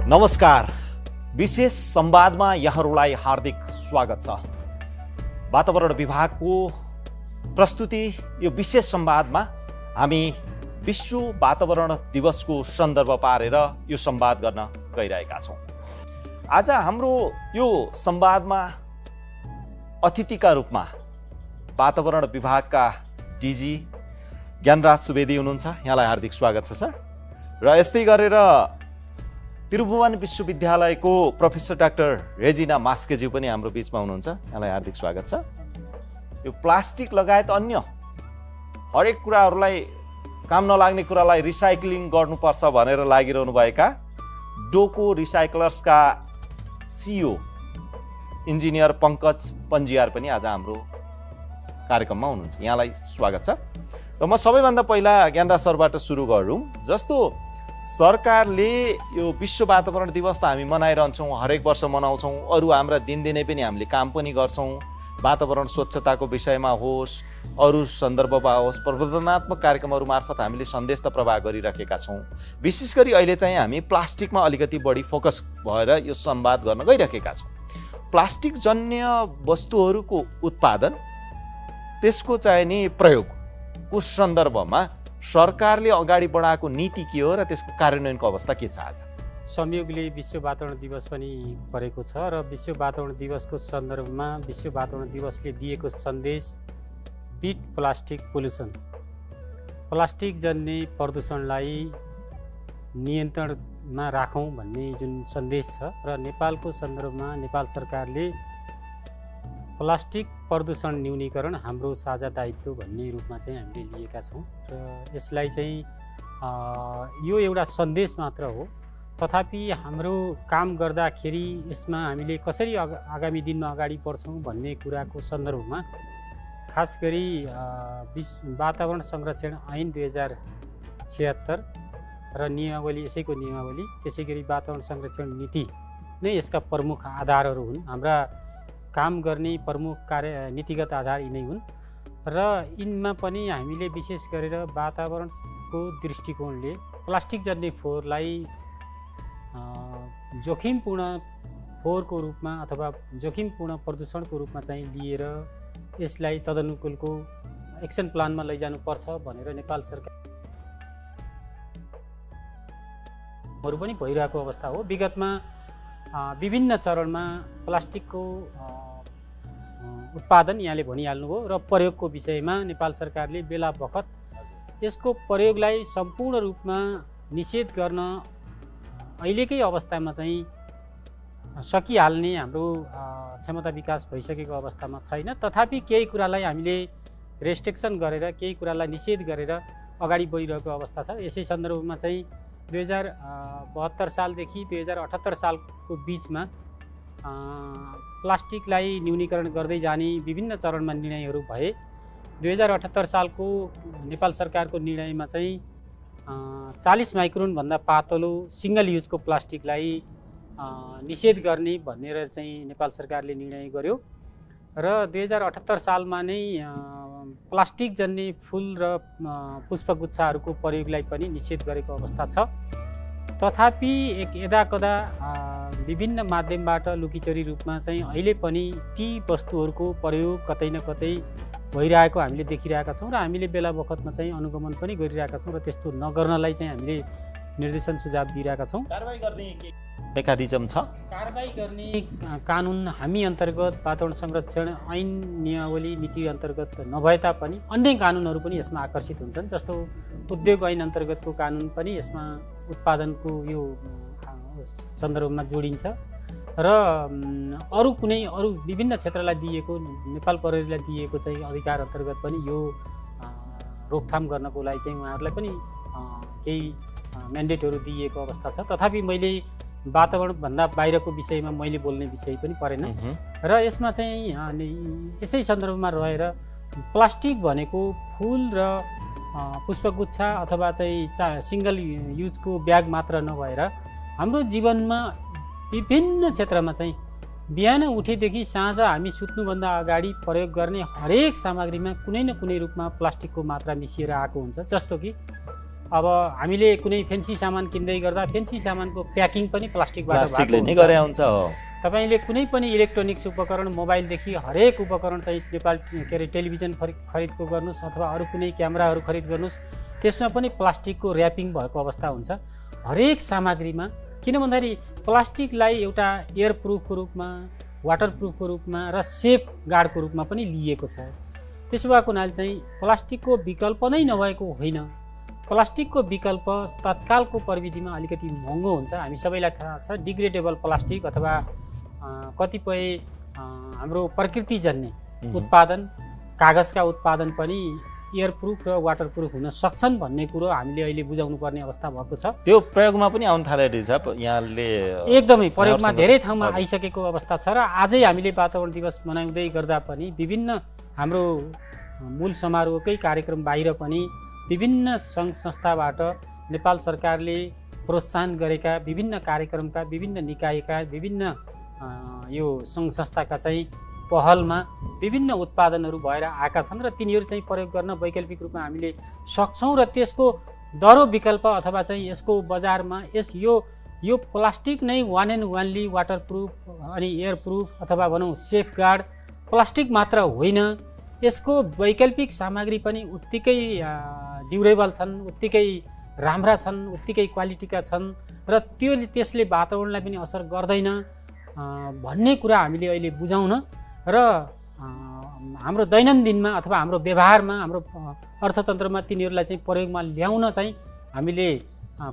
नमस्कार, विशेष संवादमा यहाँहरूलाई हार्दिक स्वागत छ। वातावरण विभागको प्रस्तुति यो विशेष संवादमा हामी विश्व वातावरण दिवसको सन्दर्भ पारेर यो संवाद गर्न गइरहेका छौँ। आज हाम्रो यो संवादमा अतिथिका रूपमा वातावरण विभागका डीजी ज्ञानराज सुवेदी हुनुहुन्छ। यहाँलाई हार्दिक स्वागत छ सर। र यस्तै गरेर त्रिभुवन विश्वविद्यालयको प्रोफेसर डाक्टर रेजिना मास्केज्यू पनि हाम्रो बीचमा हुनुहुन्छ। यहाँलाई हार्दिक स्वागत छ। यो प्लास्टिक लगायत अन्य हरेक कुराहरूलाई काम नलाग्ने कुरालाई रिसाइक्लिङ गर्नुपर्छ भनेर लागिरहनु भएका डोको रिसाइक्लर्सका सिइओ इन्जिनियर पङ्कज पन्जियार पनि आज हाम्रो कार्यक्रममा हुनुहुन्छ। यहाँलाई स्वागत छ। र म सबैभन्दा पहिला ज्ञानराज सरबाट सुरु गरौँ। जस्तो सरकारले यो विश्व वातावरण दिवस त हामी मनाइरहन्छौँ, हरेक वर्ष मनाउँछौँ, अरू हाम्रा दिनदिनै पनि हामीले काम पनि गर्छौँ। वातावरण स्वच्छताको विषयमा होस्, अरू सन्दर्भमा होस्, प्रबोधनात्मक कार्यक्रमहरू मार्फत हामीले सन्देश त प्रवाह गरिराखेका छौँ। विशेष गरी अहिले चाहिँ हामी प्लास्टिकमा अलिकति बढी फोकस भएर यो संवाद गर्न गइराखेका छौँ। प्लास्टिक जन्य वस्तुहरूको उत्पादन, त्यसको चाहिँ नि प्रयोगको सन्दर्भमा सरकारले अगाडि बढाएको नीति के हो र त्यसको कार्यान्वयनको अवस्था के छ? आज संयोगले विश्व वातावरण दिवस पनि परेको छ र विश्व वातावरण दिवसको सन्दर्भमा विश्व वातावरण दिवसले दिएको सन्देश बिट प्लास्टिक पोल्युसन, प्लास्टिक जन्य प्रदूषणलाई नियन्त्रणमा राखौँ भन्ने जुन सन्देश छ र नेपालको सन्दर्भमा नेपाल सरकारले प्लास्टिक प्रदूषण न्यूनीकरण हाम्रो साझा दायित्व भन्ने रूपमा चाहिँ हामीले लिएका छौँ र यसलाई चाहिँ यो एउटा सन्देश मात्र हो। तथापि हाम्रो काम गर्दाखेरि यसमा हामीले कसरी आगामी दिनमा अगाडि बढ्छौँ भन्ने कुराको सन्दर्भमा खास गरी वातावरण संरक्षण ऐन 2076 र नियमावली, यसैको नियमावली, त्यसै गरी वातावरण संरक्षण नीति नै यसका प्रमुख आधारहरू हुन्। हाम्रा काम गर्ने प्रमुख नीतिगत आधार यिनै हुन् र यिनमा पनि हामीले विशेष गरेर वातावरणको दृष्टिकोणले प्लास्टिक जन्य फोहोरलाई जोखिमपूर्ण फोहोरको रूपमा अथवा जोखिमपूर्ण प्रदूषणको रूपमा चाहिँ लिएर यसलाई तदनुकूलको एक्सन प्लानमा लैजानुपर्छ भनेर नेपाल सरकारहरू पनि भइरहेको अवस्था हो। विगतमा विभिन्न चरणमा प्लास्टिकको उत्पादन यहाँले भनिहाल्नुभयो र प्रयोगको विषयमा नेपाल सरकारले बेला बखत यसको प्रयोगलाई सम्पूर्ण रूपमा निषेध गर्न अहिलेकै अवस्थामा चाहिँ सकिहाल्ने हाम्रो क्षमता विकास भइसकेको अवस्थामा छैन। तथापि केही कुरालाई हामीले रेस्ट्रिक्सन गरेर, केही कुरालाई निषेध गरेर अगाडि बढिरहेको अवस्था छ। यसै सन्दर्भमा चाहिँ 2072 सालदेखि 2078 सालको बिचमा प्लास्टिकलाई न्यूनीकरण गर्दै जाने विभिन्न चरणमा निर्णयहरू भए। 2078 सालको नेपाल सरकारको निर्णयमा चाहिँ 40 माइक्रोनभन्दा पातलो सिङ्गल युजको प्लास्टिकलाई निषेध गर्ने भनेर चाहिँ नेपाल सरकारले निर्णय गर्यो र 2078 सालमा नै प्लास्टिक जन्य फुल र पुष्पगुच्छाहरूको प्रयोगलाई पनि निषेध गरेको अवस्था छ। तथापि यदाकदा विभिन्न माध्यमबाट लुकीचोरी रूपमा चाहिँ अहिले पनि ती वस्तुहरूको प्रयोग कतै न कतै भइरहेको हामीले देखिरहेका छौँ र हामीले बेला बखतमा चाहिँ अनुगमन पनि गरिरहेका छौँ र त्यस्तो नगर्नलाई चाहिँ हामीले निर्देशन सुझाव दिइरहेका छौँ। कारबाही गर्ने मेकानिजम छ? कारबाही गर्ने कानुन हामी अन्तर्गत वातावरण संरक्षण ऐन नियमावली नीति अन्तर्गत नभए तापनि अन्य कानुनहरू पनि यसमा आकर्षित हुन्छन्। जस्तो उद्योग ऐन अन्तर्गतको कानुन पनि यसमा उत्पादनको यो सन्दर्भमा जोडिन्छ र अरू विभिन्न क्षेत्रलाई दिएको, नेपाल प्रहरीलाई दिएको चाहिँ अधिकार अन्तर्गत पनि यो रोकथाम गर्नको लागि चाहिँ उहाँहरूलाई पनि केही म्यान्डेटहरू दिएको अवस्था छ। तथापि मैले वातावरणभन्दा बाहिरको विषयमा मैले बोल्ने विषय पनि परेन र यसमा चाहिँ यसै सन्दर्भमा रहेर प्लास्टिक भनेको फुल र पुष्पगुच्छा अथवा चाहिँ सिङ्गल युजको ब्याग मात्र नभएर हाम्रो जीवनमा विभिन्न क्षेत्रमा चाहिँ बिहान उठेदेखि साँझ हामी सुत्नुभन्दा अगाडि प्रयोग गर्ने हरेक सामग्रीमा कुनै न कुनै रूपमा प्लास्टिकको मात्रा मिसिएर आएको हुन्छ। जस्तो कि अब हामीले कुनै फेन्सी सामान किन्दै गर्दा फेन्सी सामानको प्याकिङ पनि प्लास्टिकले नै गरे हुन्छ हो। तपाईँले कुनै पनि इलेक्ट्रोनिक्स उपकरण मोबाइलदेखि हरेक उपकरण चाहिँ नेपाल के अरे टेलिभिजन खरिदको गर्नुहोस् अथवा अरू कुनै क्यामेराहरू खरिद गर्नुहोस्, त्यसमा पनि प्लास्टिकको ऱ्यापिङ भएको अवस्था हुन्छ हरेक सामग्रीमा। किन भन्दाखेरि प्लास्टिकलाई एउटा एयर प्रुफको रूपमा, वाटर प्रुफको रूपमा र सेफ गार्डको रूपमा पनि लिएको छ। त्यसो भएको हुनाले चाहिँ प्लास्टिकको विकल्प नै नभएको होइन। प्लास्टिकको विकल्प तत्कालको प्रविधिमा अलिकति महँगो हुन्छ। हामी सबैलाई थाहा छ डिग्रेडेबल प्लास्टिक अथवा कतिपय हाम्रो प्रकृतिजन्य उत्पादन, कागजका उत्पादन पनि एयर प्रुफ र वाटर प्रुफ हुन सक्छन् भन्ने कुरो हामीले अहिले बुझाउनु पर्ने अवस्था भएको छ। त्यो प्रयोगमा पनि आउन थालेको छ यहाँले, एकदमै प्रयोगमा धेरै ठाउँमा आइसकेको अवस्था छ। र आजै हामीले वातावरण दिवस मनाउँदै गर्दा पनि विभिन्न हाम्रो मूल समारोहकै कार्यक्रम बाहिर पनि विभिन्न सङ्घ संस्थाबाट नेपाल सरकारले प्रोत्साहन गरेका विभिन्न कार्यक्रमका, विभिन्न निकायका, विभिन्न यो सङ्घ संस्थाका चाहिँ पहलमा विभिन्न उत्पादनहरू भएर आएका छन् र तिनीहरू चाहिँ प्रयोग गर्न वैकल्पिक रूपमा हामीले सक्छौँ। र त्यसको दरो विकल्प अथवा चाहिँ यसको बजारमा यो प्लास्टिक नै वान एन्ड वानली वाटर प्रुफ अनि एयर प्रुफ अथवा भनौँ सेफ गार्ड प्लास्टिक मात्र होइन, यसको वैकल्पिक सामग्री पनि उत्तिकै ड्युरेबल छन्, उत्तिकै राम्रा छन्, उत्तिकै क्वालिटीका छन् र त्यसले वातावरणलाई पनि असर गर्दैन भन्ने कुरा हामीले अहिले बुझाउन र हाम्रो दैनन्दिनमा अथवा हाम्रो व्यवहारमा, हाम्रो अर्थतन्त्रमा तिनीहरूलाई चाहिँ प्रयोगमा ल्याउन चाहिँ हामीले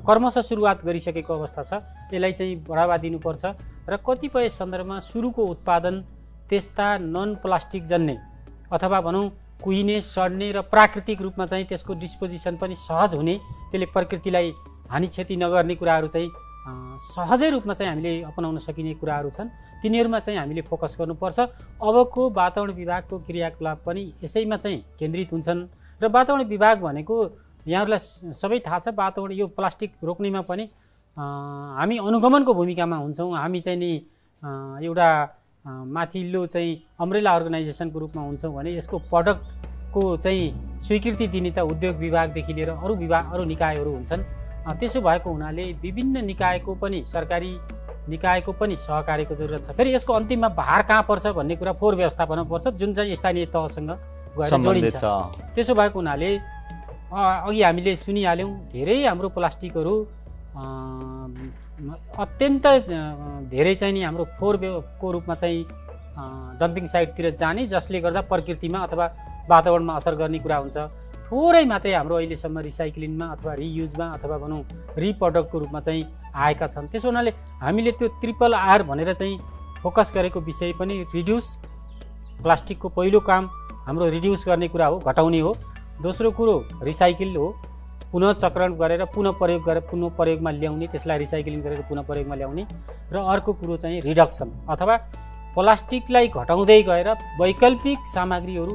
कर्मश सुरुवात गरिसकेको अवस्था छ। यसलाई चाहिँ बढावा दिनुपर्छ र कतिपय सन्दर्भमा सुरुको उत्पादन त्यस्ता नन प्लास्टिक जन्ने अथवा भनौँ कुहिने, सड्ने र प्राकृतिक रूपमा चाहिँ त्यसको डिस्पोजिसन पनि सहज हुने, त्यसले प्रकृतिलाई हानि क्षति नगर्ने कुराहरू चाहिँ सहजै रूपमा चाहिँ हामीले अपनाउन सकिने कुराहरू छन्। तिनीहरूमा चाहिँ हामीले फोकस गर्नुपर्छ। अबको वातावरण विभागको क्रियाकलाप पनि यसैमा चाहिँ केन्द्रित हुन्छन्। र वातावरण विभाग भनेको यहाँहरूलाई सबै थाहा छ, वातावरण यो प्लास्टिक रोक्नेमा पनि हामी अनुगमनको भूमिकामा हुन्छौँ। हामी चाहिँ नि एउटा माथिल्लो चाहिँ अम्ब्रेला अर्गनाइजेसनको रूपमा हुन्छौँ भने यसको प्रडक्टको चाहिँ स्वीकृति दिने त उद्योग विभागदेखि लिएर अरू निकायहरू हुन्छन्। त्यसो भएको हुनाले विभिन्न निकायको पनि, सरकारी निकायको पनि सहकार्यको जरुरत छ। फेरि यसको अन्तिममा भार कहाँ पर्छ भन्ने कुरा फोहोर व्यवस्थापनमा पर्छ, जुन चाहिँ स्थानीय तहसँग गएर जोडिन्छ। त्यसो भएको हुनाले अघि हामीले सुनिहाल्यौँ धेरै हाम्रो प्लास्टिकहरू अत्यन्त धेरै चाहिँ नि हाम्रो फोहोरको रूपमा चाहिँ डम्पिङ साइटतिर जाने, जसले गर्दा प्रकृतिमा अथवा वातावरणमा असर गर्ने कुरा हुन्छ। थोरै मात्रै हाम्रो अहिलेसम्म रिसाइक्लिङमा अथवा रियुजमा अथवा भनौँ रिप्रडक्टको रूपमा चाहिँ आएका छन्। त्यसो हुनाले हामीले त्यो RRR भनेर चाहिँ फोकस गरेको विषय पनि रिड्युस, प्लास्टिकको पहिलो काम हाम्रो रिड्युस गर्ने कुरा हो, घटाउने हो। दोस्रो कुरो रिसाइकल हो, पुनः चक्रण गरेर पुनः प्रयोगमा ल्याउने, त्यसलाई रिसाइक्लिङ गरेर पुनः प्रयोगमा ल्याउने। र अर्को कुरो चाहिँ रिडक्सन अथवा प्लास्टिकलाई घटाउँदै गएर वैकल्पिक सामग्रीहरू,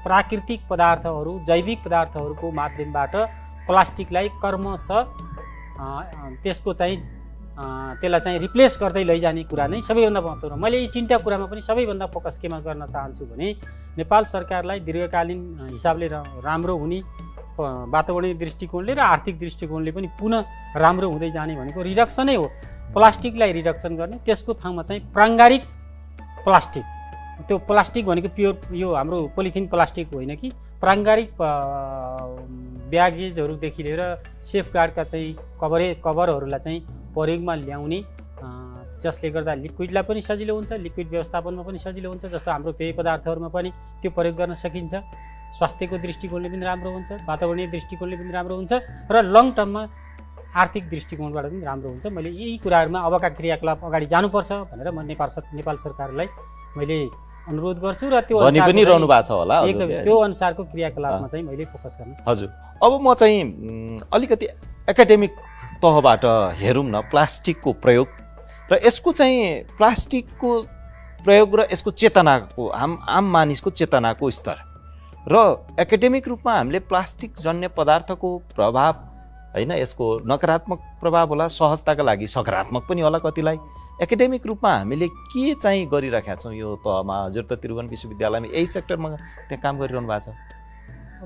प्राकृतिक पदार्थहरू, जैविक पदार्थहरूको माध्यमबाट प्लास्टिकलाई क्रमशः त्यसको चाहिँ त्यसलाई चाहिँ रिप्लेस गर्दै लैजाने कुरा नै सबैभन्दा महत्त्वपूर्ण। मैले यी तीनटा कुरामा पनि सबैभन्दा फोकस केमा गर्न चाहन्छु भने नेपाल सरकारलाई दीर्घकालीन हिसाबले राम्रो हुने, वातावरणीय दृष्टिकोणले र आर्थिक दृष्टिकोणले पनि पुनः राम्रो हुँदै जाने भनेको रिडक्सनै हो। प्लास्टिकलाई रिडक्सन गर्ने, त्यसको ठाउँमा चाहिँ प्राङ्गारिक प्लास्टिक, त्यो प्लास्टिक भनेको प्योर यो हाम्रो पोलिथिन प्लास्टिक होइन कि प्राङ्गारिक ब्यागेजहरूदेखि लिएर सेफ गार्डका चाहिँ कभरहरूलाई चाहिँ प्रयोगमा ल्याउने, जसले गर्दा लिक्विडलाई पनि सजिलो हुन्छ, लिक्विड व्यवस्थापनमा पनि सजिलो हुन्छ। जस्तो हाम्रो पेय पदार्थहरूमा पनि त्यो प्रयोग गर्न सकिन्छ। स्वास्थ्यको दृष्टिकोणले पनि राम्रो हुन्छ, वातावरणीय दृष्टिकोणले पनि राम्रो हुन्छ र लङ टर्ममा आर्थिक दृष्टिकोणबाट पनि राम्रो हुन्छ। मैले यही कुराहरूमा अबका क्रियाकलाप अगाडि जानुपर्छ भनेर म नेपाल सरकारलाई मैले अनुरोध गर्छु र त्यो भनि पनि रहनु भएको छ होला। एकदम त्यो अनुसारको क्रियाकलापमा चाहिँ मैले फोकस गर्न। हजुर, अब म चाहिँ अलिकति एकाडेमिक तहबाट हेरौँ न प्लास्टिकको प्रयोग र यसको चाहिँ प्लास्टिकको प्रयोग र यसको चेतनाको आम मानिसको चेतनाको स्तर र एकाडेमिक रूपमा हामीले प्लास्टिक जन्य पदार्थको प्रभाव होइन, यसको नकारात्मक प्रभाव होला, सहजताका लागि सकारात्मक पनि होला कतिलाई। एकाडेमिक रूपमा हामीले के चाहिँ गरिरहेका छौँ यो तहमा? हजुर त त्रिभुवन विश्वविद्यालयमा यही सेक्टरमा त्यहाँ काम गरिरहनु भएको छ।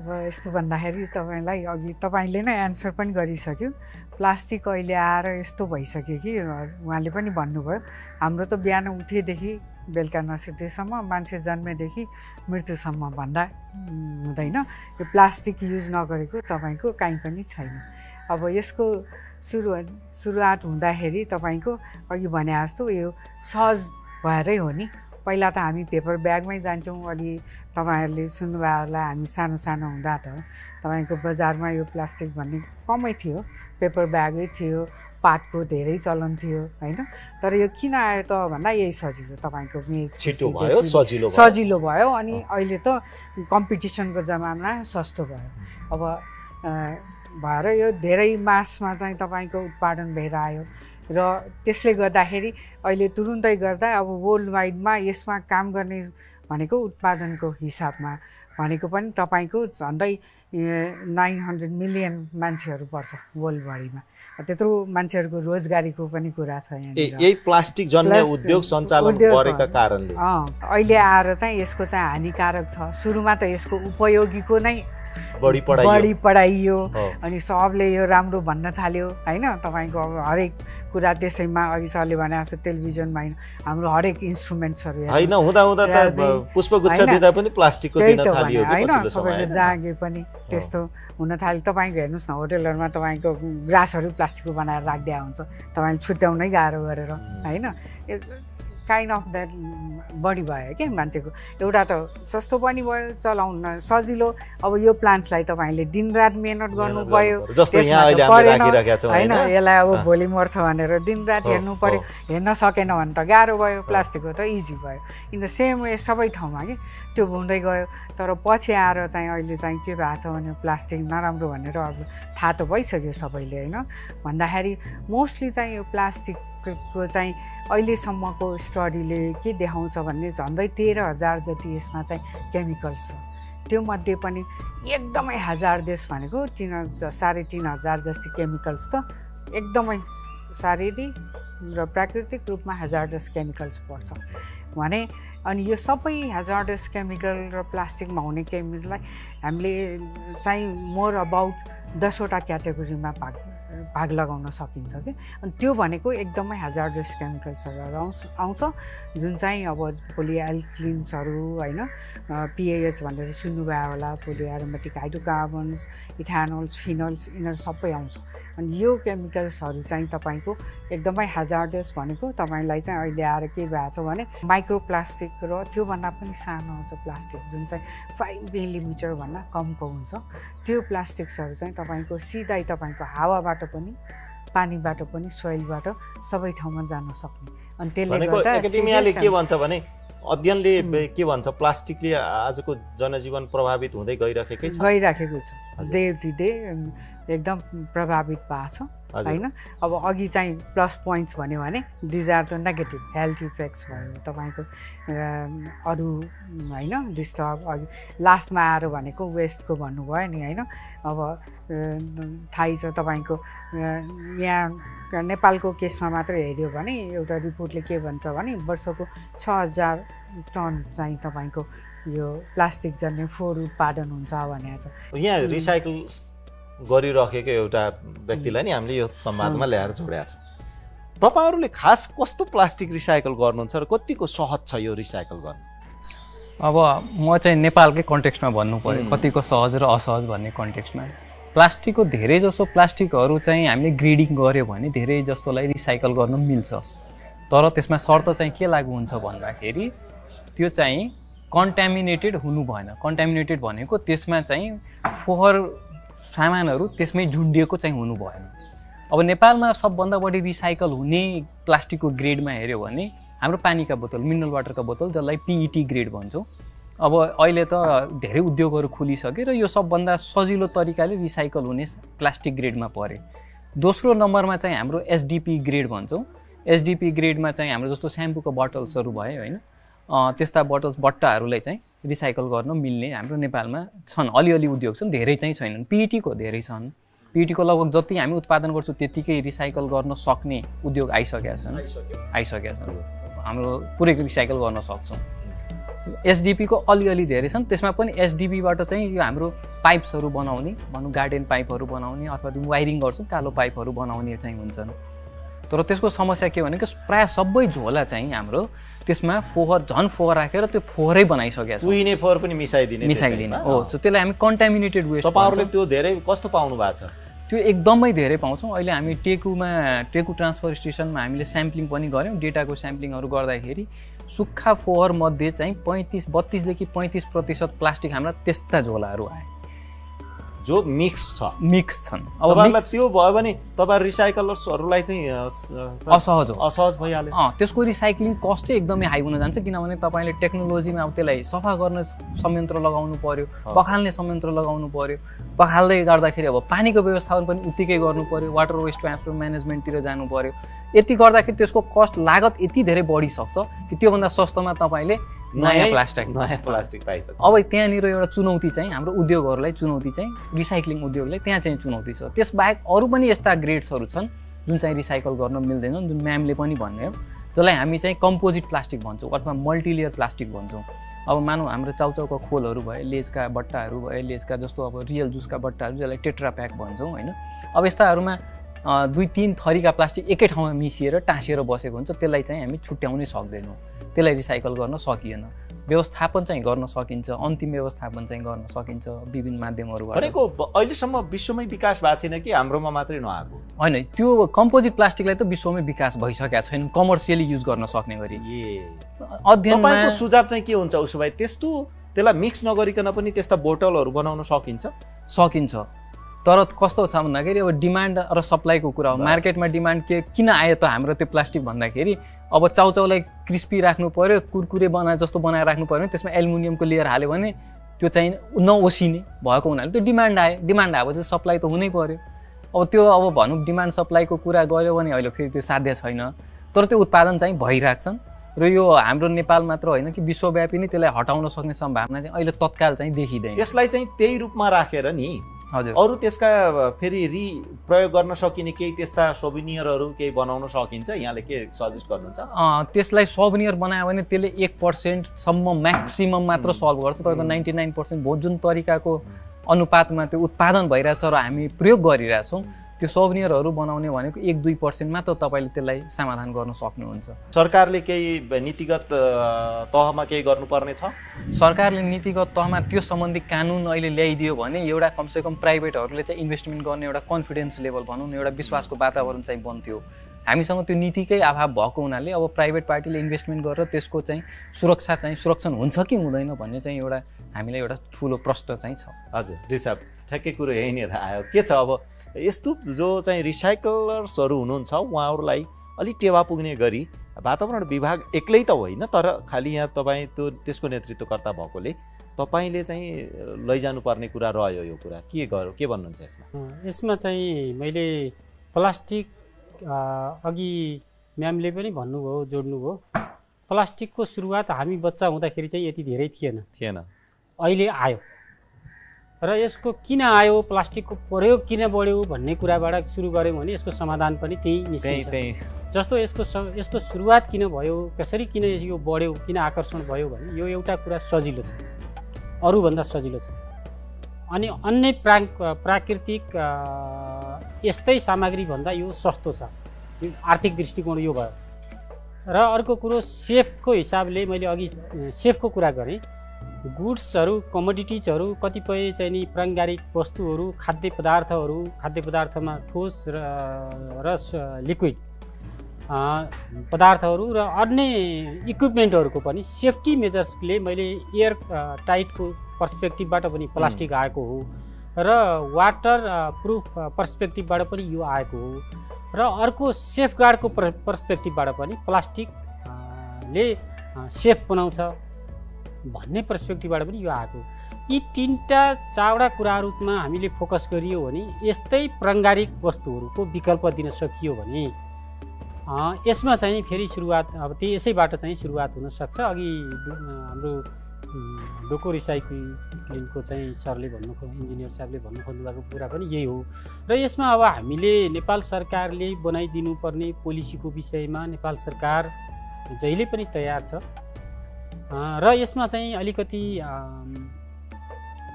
अब यस्तो भन्दाखेरि तपाईँलाई अघि तपाईँले नै एन्सर पनि गरिसक्यो। प्लास्टिक अहिले आएर यस्तो भइसक्यो कि उहाँले पनि भन्नुभयो, हाम्रो त बिहान उठेदेखि बेलुका नसुतेसम्म मान्छे जन्मेदेखि मृत्युसम्म भन्दा हुँदैन यो प्लास्टिक युज नगरेको तपाईँको काहीँ पनि छैन। अब यसको सुरुवात हुँदाखेरि तपाईँको अघि भने जस्तो यो सहज भएरै हो नि। पहिला त हामी पेपर ब्यागमै जान्थ्यौँ। अलि तपाईँहरूले सुन्नुभयो होला, हामी सानो सानो हुँदा त तपाईँको बजारमा यो प्लास्टिक भन्ने कमै थियो, पेपर ब्यागै थियो, पाटको धेरै चलन थियो होइन। तर यो किन आयो त भन्दा यही सजिलो, तपाईँको छिटो भयो, सजिलो भयो। अनि अहिले त कम्पिटिसनको जमाना सस्तो भयो। अब भएर यो धेरै मासमा चाहिँ तपाईँको उत्पादन भएर आयो र त्यसले गर्दाखेरि अहिले तुरुन्तै गर्दा अब वर्ल्ड वाइडमा यसमा काम गर्ने भनेको उत्पादनको हिसाबमा भनेको पनि तपाईँको झन्डै 900 मिलियन मान्छेहरू पर्छ वर्ल्डभरिमा। त्यत्रो मान्छेहरूको रोजगारीको पनि कुरा छ यहाँ। यही प्लास्टिक जन्य उद्योग सञ्चालन गरेका कारणले अहिले आएर चाहिँ यसको चाहिँ हानिकारक छ। सुरुमा त यसको उपयोगीको नै बढी पढाइयो अनि सबले यो राम्रो भन्न थाल्यो होइन। तपाईँको अब हरेक कुरा त्यसैमा अघि सरले भने जस्तो टेलिभिजनमा होइन, हाम्रो हरेक इन्स्ट्रुमेन्ट्सहरू होइन हुँदा त पुष्पगुच्छ दिँदा पनि प्लास्टिकको दिन थालियो होइन। सबैले जागे पनि त्यस्तो हुन थाल्यो। तपाईँको हेर्नुहोस् न, होटेलहरूमा तपाईँको ग्लासहरू प्लास्टिकको बनाएर राखिदिया हुन्छ, तपाईँले छुट्याउनै गाह्रो गरेर होइन। काइन्ड अफ द्याट बढी भयो क्या मान्छेको। एउटा त सस्तो पनि भयो, चलाउन सजिलो। अब यो प्लान्ट्सलाई तपाईँले दिनरात मेहनत गर्नु पऱ्यो होइन। यसलाई अब भोलि मर्छ भनेर दिनरात हेर्नु पऱ्यो, हेर्न सकेन भने त गाह्रो भयो। प्लास्टिकको त इजी भयो। इन द सेम वे सबै ठाउँमा कि त्यो हुँदै गयो। तर पछि आएर चाहिँ अहिले चाहिँ के भएको छ भने प्लास्टिक नराम्रो भनेर अब थाहा त भइसक्यो सबैले होइन। भन्दाखेरि मोस्टली चाहिँ यो प्लास्टिकको चाहिँ अहिलेसम्मको स्टडीले के देखाउँछ भन्ने झन्डै 13,000 जति यसमा चाहिँ केमिकल्स छ। त्यो मध्ये पनि एकदमै हजारदेस भनेको 3,500 जति केमिकल्स त एकदमै शारीरिक र प्राकृतिक रूपमा हजारदेस केमिकल्स पर्छ भने। अनि यो सबै हजारदेस केमिकल र प्लास्टिकमा हुने केमिकललाई हामीले चाहिँ मोर अबाउट 10वटा क्याटेगोरीमा भाग लगाउन सकिन्छ कि। अनि त्यो भनेको एकदमै हजारडस केमिकल्सहरू आउँछ जुन चाहिँ अब पोलिएल्किन्सहरू होइन, पिएएच भनेर सुन्नुभयो होला, पोलिएरोमेटिक हाइड्रोकार्बन्स, इथानोल्स, फिनोल्स, यिनीहरू सबै आउँछ। अनि यो केमिकल्सहरू चाहिँ तपाईँको एकदमै हजारडस भनेको तपाईँलाई चाहिँ अहिले आएर के भएको छ भने माइक्रोप्लास्टिक र त्योभन्दा पनि सानो हुन्छ प्लास्टिक जुन चाहिँ 5 मिलिमिटर भन्दा कमको हुन्छ। त्यो प्लास्टिक्सहरू चाहिँ तपाईँको सिधै तपाईँको हावाबाट पनि, पानीबाट पनि, सोइलबाट सबै ठाउँमा जान सक्ने। अनि त्यसले गर्दा एकाडेमियाले के भन्छ भने अध्ययनले के भन्छ, प्लास्टिकले आजको जनजीवन प्रभावित हुँदै गइराखेको छ। डे टु डे एकदम प्रभावित भएको छ होइन। अब अघि चाहिँ प्लस पोइन्ट्स भन्यो भने these are the negative health effects भयो तपाईँको अरू होइन डिस्टर्ब। अघि लास्टमा आएर भनेको वेस्टको भन्नुभयो नि होइन। अब थाहै छ तपाईँको यहाँ नेपालको केसमा मात्र हेऱ्यो भने एउटा रिपोर्टले के भन्छ भने वर्षको 6,000 टन चाहिँ तपाईँको यो प्लास्टिक जन्य फोहोर उत्पादन हुन्छ भनेको छ। यहाँ रिसाइकल गरिरहेको एउटा व्यक्तिलाई नि हामीले यो संवादमा ल्याएर जोडेका छौँ। तपाईँहरूले खास कस्तो प्लास्टिक रिसाइकल गर्नुहुन्छ र कतिको सहज छ यो रिसाइकल गर्नु? अब म चाहिँ नेपालकै कन्टेक्स्टमा भन्नु पर्यो कतिको सहज र असहज भन्ने कन्टेक्स्टमा। प्लास्टिकको धेरै जसो प्लास्टिकहरू चाहिँ हामीले ग्रेडिङ गऱ्यो भने धेरै जस्तोलाई रिसाइकल गर्नु मिल्छ। तर त्यसमा शर्त चाहिँ के लागु हुन्छ भन्दाखेरि त्यो चाहिँ कन्ट्यामिनेटेड हुनु भएन। कन्ट्यामिनेटेड भनेको त्यसमा चाहिँ फोहोर सामानहरू त्यसमै झुन्डिएको चाहिँ हुनु भएन। अब नेपालमा सबभन्दा बढी रिसाइकल हुने प्लास्टिकको ग्रेडमा हेऱ्यो भने हाम्रो पानीका बोतल, मिनरल वाटरका बोतल जसलाई पिइटी ग्रेड भन्छौँ। अब अहिले त धेरै उद्योगहरू खुलिसके र यो सबभन्दा सजिलो तरिकाले रिसाइकल हुने प्लास्टिक ग्रेडमा परे। दोस्रो नम्बरमा चाहिँ हाम्रो एसडिपी ग्रेड भन्छौँ। एसडिपी ग्रेडमा चाहिँ हाम्रो जस्तो स्याम्पूको बोटल्सहरू भयो होइन, त्यस्ता बट्टाहरूलाई चाहिँ रिसाइकल गर्न मिल्ने हाम्रो नेपालमा छन्। अलिअलि उद्योग छन्, धेरै चाहिँ छैनन्। पिइटीको धेरै छन्। पिइटीको लगभग जति हामी उत्पादन गर्छौँ त्यतिकै रिसाइकल गर्न सक्ने उद्योग आइसकेका छन्। हाम्रो पुरै रिसाइकल गर्न सक्छौँ। एसडिपीको अलिअलि धेरै छन्, त्यसमा पनि एसडिपीबाट चाहिँ यो हाम्रो पाइप्सहरू बनाउने भनौँ गार्डन पाइपहरू बनाउने अथवा त्यो वायरिङ गर्छौँ कालो पाइपहरू बनाउने चाहिँ हुन्छन्। तर त्यसको समस्या के भनेको प्रायः सबै झोला चाहिँ हाम्रो त्यसमा फोहोर राखेर त्यो फोहोरै बनाइसकेको छ। कुहिने फोहोर पनि मिसाइदिने हो। सो त्यसलाई हामी कन्टामिनेटेड वेस्ट तपाईहरुले त्यो धेरै कस्तो पाउनु भएको छ? त्यो एकदमै धेरै पाउँछौँ। अहिले हामी टेकु ट्रान्सफर स्टेसनमा हामीले स्याम्पलिङ पनि गऱ्यौँ। डेटाको स्याम्पलिङहरू गर्दाखेरि सुक्खा फोहोर मध्ये चाहिँ 32 देखि 35% प्लास्टिक हाम्रा त्यस्ता झोलाहरू आए जो मिक्स छन्। अब तपाईँलाई त्यो भयो भने तपाईहरु रिसाइकलर्सहरूलाई चाहिँ असहज भइहाल्यो। त्यसको रिसाइक्लिङ कस्ट एकदमै हाई हुन जान्छ, किनभने तपाईँले टेक्नोलोजीमा अब त्यसलाई सफा गर्न संयन्त्र लगाउनु पर्यो, पखाल्ने संयन्त्र लगाउनु पर्यो, पखाल्दै गर्दाखेरि अब पानीको व्यवस्थापन पनि उत्तिकै गर्नु पर्यो, वाटर वेस्ट ट्रान्सफर म्यानेजमेन्टतिर जानु पर्यो। यति गर्दाखेरि त्यसको कस्ट लागत यति धेरै बढिसक्छ कि त्योभन्दा सस्तोमा तपाईँले नयाँ प्लास्टिक पाइसक्छ। अब त्यहाँनिर एउटा चुनौती चाहिँ हाम्रो उद्योगहरूलाई चुनौती चाहिँ रिसाइक्लिङ उद्योगलाई त्यहाँ चाहिँ चुनौती छ। त्यसबाहेक अरू पनि यस्ता ग्रेड्सहरू छन् जुन चाहिँ रिसाइकल गर्न मिल्दैनन्, जुन म्यामले पनि भन्ने हो, जसलाई हामी चाहिँ कम्पोजिट प्लास्टिक भन्छौँ अथवा मल्टिलेयर प्लास्टिक भन्छौँ। अब मानौँ हाम्रो चाउचाउको खोलहरू भयो, लेजका बट्टाहरू भयो, लेजका जस्तो अब रियल जुसका बट्टाहरू जसलाई टेट्रा प्याक भन्छौँ होइन। अब यस्ताहरूमा 2-3 थरीका प्लास्टिक एकै ठाउँमा मिसिएर टाँसिएर बसेको हुन्छ, त्यसलाई चाहिँ हामी छुट्याउनै सक्दैनौँ, त्यसलाई रिसाइकल गर्न सकिएन। व्यवस्थापन चाहिँ गर्न सकिन्छ, अन्तिम व्यवस्थापन चाहिँ गर्न सकिन्छ विभिन्न माध्यमहरूबाट। भनेको अहिलेसम्म विश्वमै विकास भएको छैन कि हाम्रोमा मात्रै नआएको होइन, त्यो कम्पोजिट प्लास्टिकलाई त विश्वमै विकास भइसकेको छैन कमर्सियली युज गर्न सक्ने गरी। तपाईँको सुझाव चाहिँ के हुन्छ उसो भए? त्यसलाई मिक्स नगरिकन पनि त्यस्ता बोतलहरू बनाउन सकिन्छ। तर कस्तो छ भन्दाखेरि अब डिमान्ड र सप्लाईको कुरा हो। मार्केटमा डिमान्ड किन आयो त हाम्रो त्यो प्लास्टिक भन्दाखेरि अब चाउचाउलाई क्रिस्पी राख्नु पर्यो, कुरकुरे जस्तो बनाएर राख्नु पर्यो भने त्यसमा एल्युमिनियमको लेयर हाल्यो भने त्यो चाहिँ नओसिने भएको हुनाले त्यो डिमान्ड आयो। डिमान्ड आएपछि सप्लाई त हुनै पर्यो। अब त्यो अब भनौँ डिमान्ड सप्लाईको कुरा गऱ्यो भने अहिले फेरि त्यो साध्य छैन, तर त्यो उत्पादन चाहिँ भइरहेछन् र यो हाम्रो नेपाल मात्र होइन कि विश्वव्यापी नै त्यसलाई हटाउन सक्ने सम्भावना चाहिँ अहिले तत्काल चाहिँ देखिँदैन। त्यसलाई चाहिँ त्यही रूपमा राखेर नि हजुर अरू त्यसका फेरि प्रयोग गर्न सकिने केही त्यस्ता सोभिनियरहरू केही बनाउन सकिन्छ? यहाँले के सजेस्ट गर्नुहुन्छ? त्यसलाई सोभिनियर बनायो भने त्यसले 1% सम्म म्याक्सिमम मात्र सल्भ गर्छ। तपाईँको 99% जुन तरिकाको अनुपातमा त्यो उत्पादन भइरहेछ र हामी प्रयोग गरिरहेछौँ, त्यो सोभिनियरहरू बनाउने भनेको 1-2% मात्र तपाईँले त्यसलाई समाधान गर्न सक्नुहुन्छ। सरकारले केही नीतिगत तहमा केही गर्नुपर्ने छ? सरकारले नीतिगत तहमा त्यो सम्बन्धी कानुन अहिले ल्याइदियो भने एउटा कमसेकम प्राइभेटहरूले चाहिँ इन्भेस्टमेन्ट गर्ने एउटा कन्फिडेन्स लेभल भनौँ न, एउटा विश्वासको वातावरण चाहिँ बन्थ्यो। हामीसँग त्यो नीतिकै अभाव भएको हुनाले अब प्राइभेट पार्टीले इन्भेस्टमेन्ट गरेर त्यसको चाहिँ सुरक्षण हुन्छ कि हुँदैन भन्ने चाहिँ एउटा हामीलाई एउटा ठुलो प्रश्न चाहिँ छ। हजुर रिसाब ठ्याक्कै कुरो यहीँनिर आयो। के छ अब यस्तो जो चाहिँ रिसाइकलर्सहरू हुनुहुन्छ उहाँहरूलाई अलिक टेवा पुग्ने गरी वातावरण विभाग एक्लै त होइन, तर खालि यहाँ तपाईँ त्यसको नेतृत्वकर्ता भएकोले तपाईँले चाहिँ लैजानुपर्ने कुरा रह्यो। यो कुरा के भन्नुहुन्छ यसमा चाहिँ मैले प्लास्टिक अघि म्यामले पनि भन्नुभयो, जोड्नुभयो, प्लास्टिकको सुरुवात हामी बच्चा हुँदाखेरि चाहिँ यति धेरै थिएन, अहिले आयो र यसको किन आयो, प्लास्टिकको प्रयोग किन बढ्यो भन्ने कुराबाट सुरु गऱ्यौँ भने यसको समाधान पनि त्यही निस्किन्छ। जस्तो यसको सुरुवात किन भयो, कसरी किन यो बढ्यो, किन आकर्षण भयो भने यो एउटा कुरा सजिलो छ, अरूभन्दा सजिलो छ। अनि अन्य प्राकृतिक यस्तै सामग्रीभन्दा यो सस्तो छ, आर्थिक दृष्टिकोण यो भयो। र अर्को कुरो सेफको हिसाबले मैले अघि सेफको कुरा गरेँ। गुड्सहरू, कमोडिटिजहरू, कतिपय चाहिँ नि प्राङ्गारिक वस्तुहरू, खाद्य पदार्थमा ठोस र लिक्विड पदार्थहरू र अन्य इक्विपमेन्टहरूको पनि सेफ्टी मेजर्सले मैले एयर टाइटको पर्सपेक्टिभबाट पनि प्लास्टिक आएको हो र वाटर प्रुफ पर्सपेक्टिभबाट पनि यो आएको हो र अर्को सेफगार्डको पर्सपेक्टिभबाट पनि प्लास्टिकले सेफ बनाउँछ भन्ने पर्सपेक्टिभबाट पनि यो आएको। यी 3-4वटा कुराहरूमा हामीले फोकस गरियो भने यस्तै प्राङ्गारिक वस्तुहरूको विकल्प दिन सकियो भने यसमा चाहिँ फेरि सुरुवात अब यसैबाट चाहिँ सुरुवात हुनसक्छ। अघि हाम्रो डोको रिसाइक्लिङको चाहिँ सरले इन्जिनियर साहबले भन्नु खोज्नुभएको कुरा पनि यही हो। र यसमा अब हामीले नेपाल सरकारले बनाइदिनु पर्ने पोलिसीको विषयमा नेपाल सरकार जहिले पनि तयार छ र यसमा चाहिँ अलिकति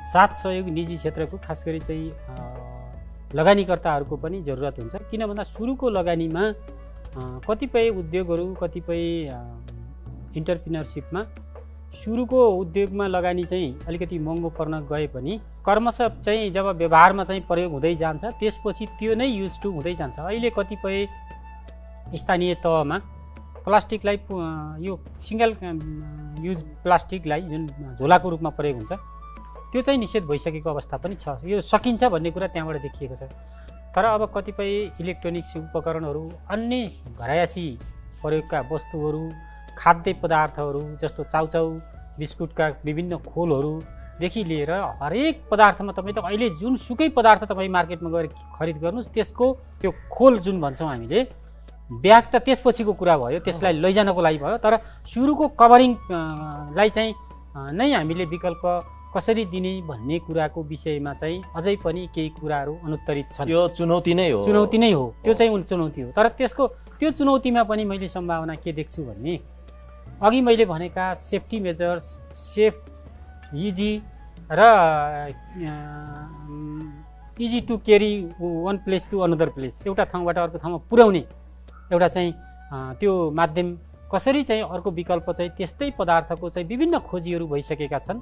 साथ सहयोग निजी क्षेत्रको खास गरी चाहिँ लगानीकर्ताहरूको पनि जरुरत हुन्छ। किन भन्दा सुरुको लगानीमा कतिपय उद्योगहरू कतिपय इन्टरप्रिनरसिपमा सुरुको उद्योगमा लगानी चाहिँ अलिकति महँगो पर्न गए पनि क्रमशः चाहिँ जब व्यवहारमा चाहिँ प्रयोग हुँदै जान्छ त्यसपछि त्यो नै युज टु हुँदै जान्छ। अहिले कतिपय स्थानीय तहमा प्लास्टिकलाई यो सिङ्गल युज प्लास्टिकलाई जुन झोलाको रूपमा प्रयोग हुन्छ त्यो चाहिँ निषेध भइसकेको अवस्था पनि छ। यो सकिन्छ भन्ने कुरा त्यहाँबाट देखिएको छ। तर अब कतिपय इलेक्ट्रोनिक्स उपकरणहरू अन्य घरायसी प्रयोगका वस्तुहरू खाद्य पदार्थहरू जस्तो चाउचाउ बिस्कुटका विभिन्न खोलहरूदेखि लिएर हरेक पदार्थमा तपाईँ त अहिले जुन सुकै पदार्थ तपाईँ मार्केटमा गएर खरिद गर्नुहोस् त्यसको त्यो खोल जुन भन्छौँ हामीले ब्याग त त्यसपछिको कुरा भयो, त्यसलाई लैजानको लागि भयो। तर सुरुको कभरिङलाई चाहिँ नै हामीले विकल्प कसरी दिने भन्ने कुराको विषयमा चाहिँ अझै पनि केही कुराहरू अनुत्तरित छन्। यो चुनौती नै हो, चुनौती नै हो, त्यो चाहिँ चुनौती हो। तर त्यो चुनौतीमा पनि मैले सम्भावना के देख्छु भने अघि मैले भनेका सेफ्टी मेजर्स, सेफ, इजी र easy to carry one place to another place, एउटा ठाउँबाट अर्को ठाउँमा पुर्याउने एउटा चाहिँ त्यो माध्यम कसरी चाहिँ अर्को विकल्प चाहिँ त्यस्तै पदार्थको चाहिँ विभिन्न खोजीहरू भइसकेका छन्।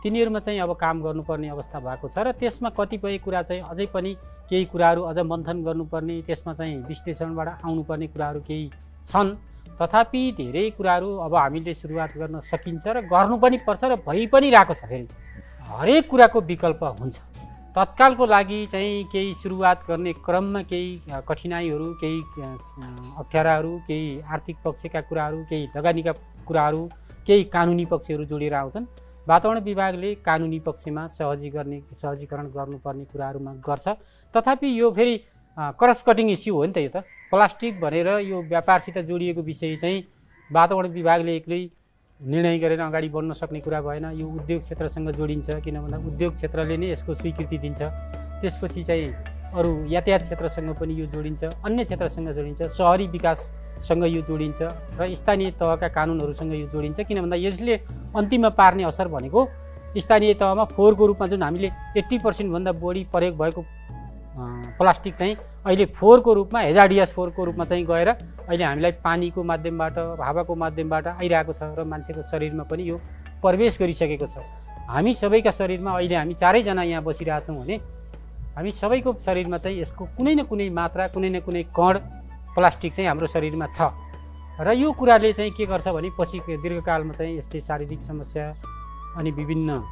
तिनीहरूमा चाहिँ अब काम गर्नुपर्ने अवस्था भएको छ र त्यसमा कतिपय कुरा चाहिँ अझै पनि केही कुराहरू अझ मन्थन गर्नुपर्ने, त्यसमा चाहिँ विश्लेषणबाट आउनुपर्ने कुराहरू केही छन्। तथापि धेरै कुराहरू अब हामीले सुरुवात गर्न सकिन्छ र गर्नु पनि पर्छ र भइ पनि रहेको छ। फेरि हरेक कुराको विकल्प हुन्छ। तत्कालको लागि चाहिँ केही सुरुवात गर्ने क्रममा केही कठिनाइहरू, केही अप्ठ्याराहरू, केही आर्थिक पक्षका कुराहरू, केही लगानीका कुराहरू, केही कानुनी पक्षहरू जोडिएर आउँछन्। वातावरण विभागले कानुनी पक्षमा सहजीकरण गर्नुपर्ने कुराहरूमा गर्छ। तथापि यो फेरि क्रस कटिङ इस्यु हो नि त। यो त प्लास्टिक भनेर यो व्यापारसित जोडिएको विषय चाहिँ वातावरण विभागले एक्लै निर्णय गरेर अगाडि बढ्न सक्ने कुरा भएन। यो उद्योग क्षेत्रसँग जोडिन्छ, किन भन्दा उद्योग क्षेत्रले नै यसको स्वीकृति दिन्छ। त्यसपछि चाहिँ अरू यातायात क्षेत्रसँग पनि यो जोडिन्छ, अन्य क्षेत्रसँग जोडिन्छ, सहरी विकाससँग यो जोडिन्छ र स्थानीय तहका कानुनहरूसँग यो जोडिन्छ। किन भन्दा यसले अन्तिममा पार्ने असर भनेको स्थानीय तहमा फोहोरको रूपमा जुन हामीले 80% भन्दा बढी प्रयोग भएको प्लास्टिक चाहिँ अहिले फोहोरको रूपमा हेजाडियस फोहोरको रूपमा चाहिँ गएर अहिले हामीलाई पानीको माध्यमबाट, हावाको माध्यमबाट आइरहेको छ र मान्छेको शरीरमा पनि यो प्रवेश गरिसकेको छ। हामी सबैका शरीरमा अहिले हामी चारैजना यहाँ बसिरहेछौँ भने हामी सबैको शरीरमा चाहिँ यसको कुनै न कुनै मात्रा, कुनै न कुनै कण प्लास्टिक चाहिँ हाम्रो शरीरमा छ र यो कुराले चाहिँ के गर्छ भने पछि दीर्घकालमा चाहिँ यसले शारीरिक समस्या अनि विभिन्न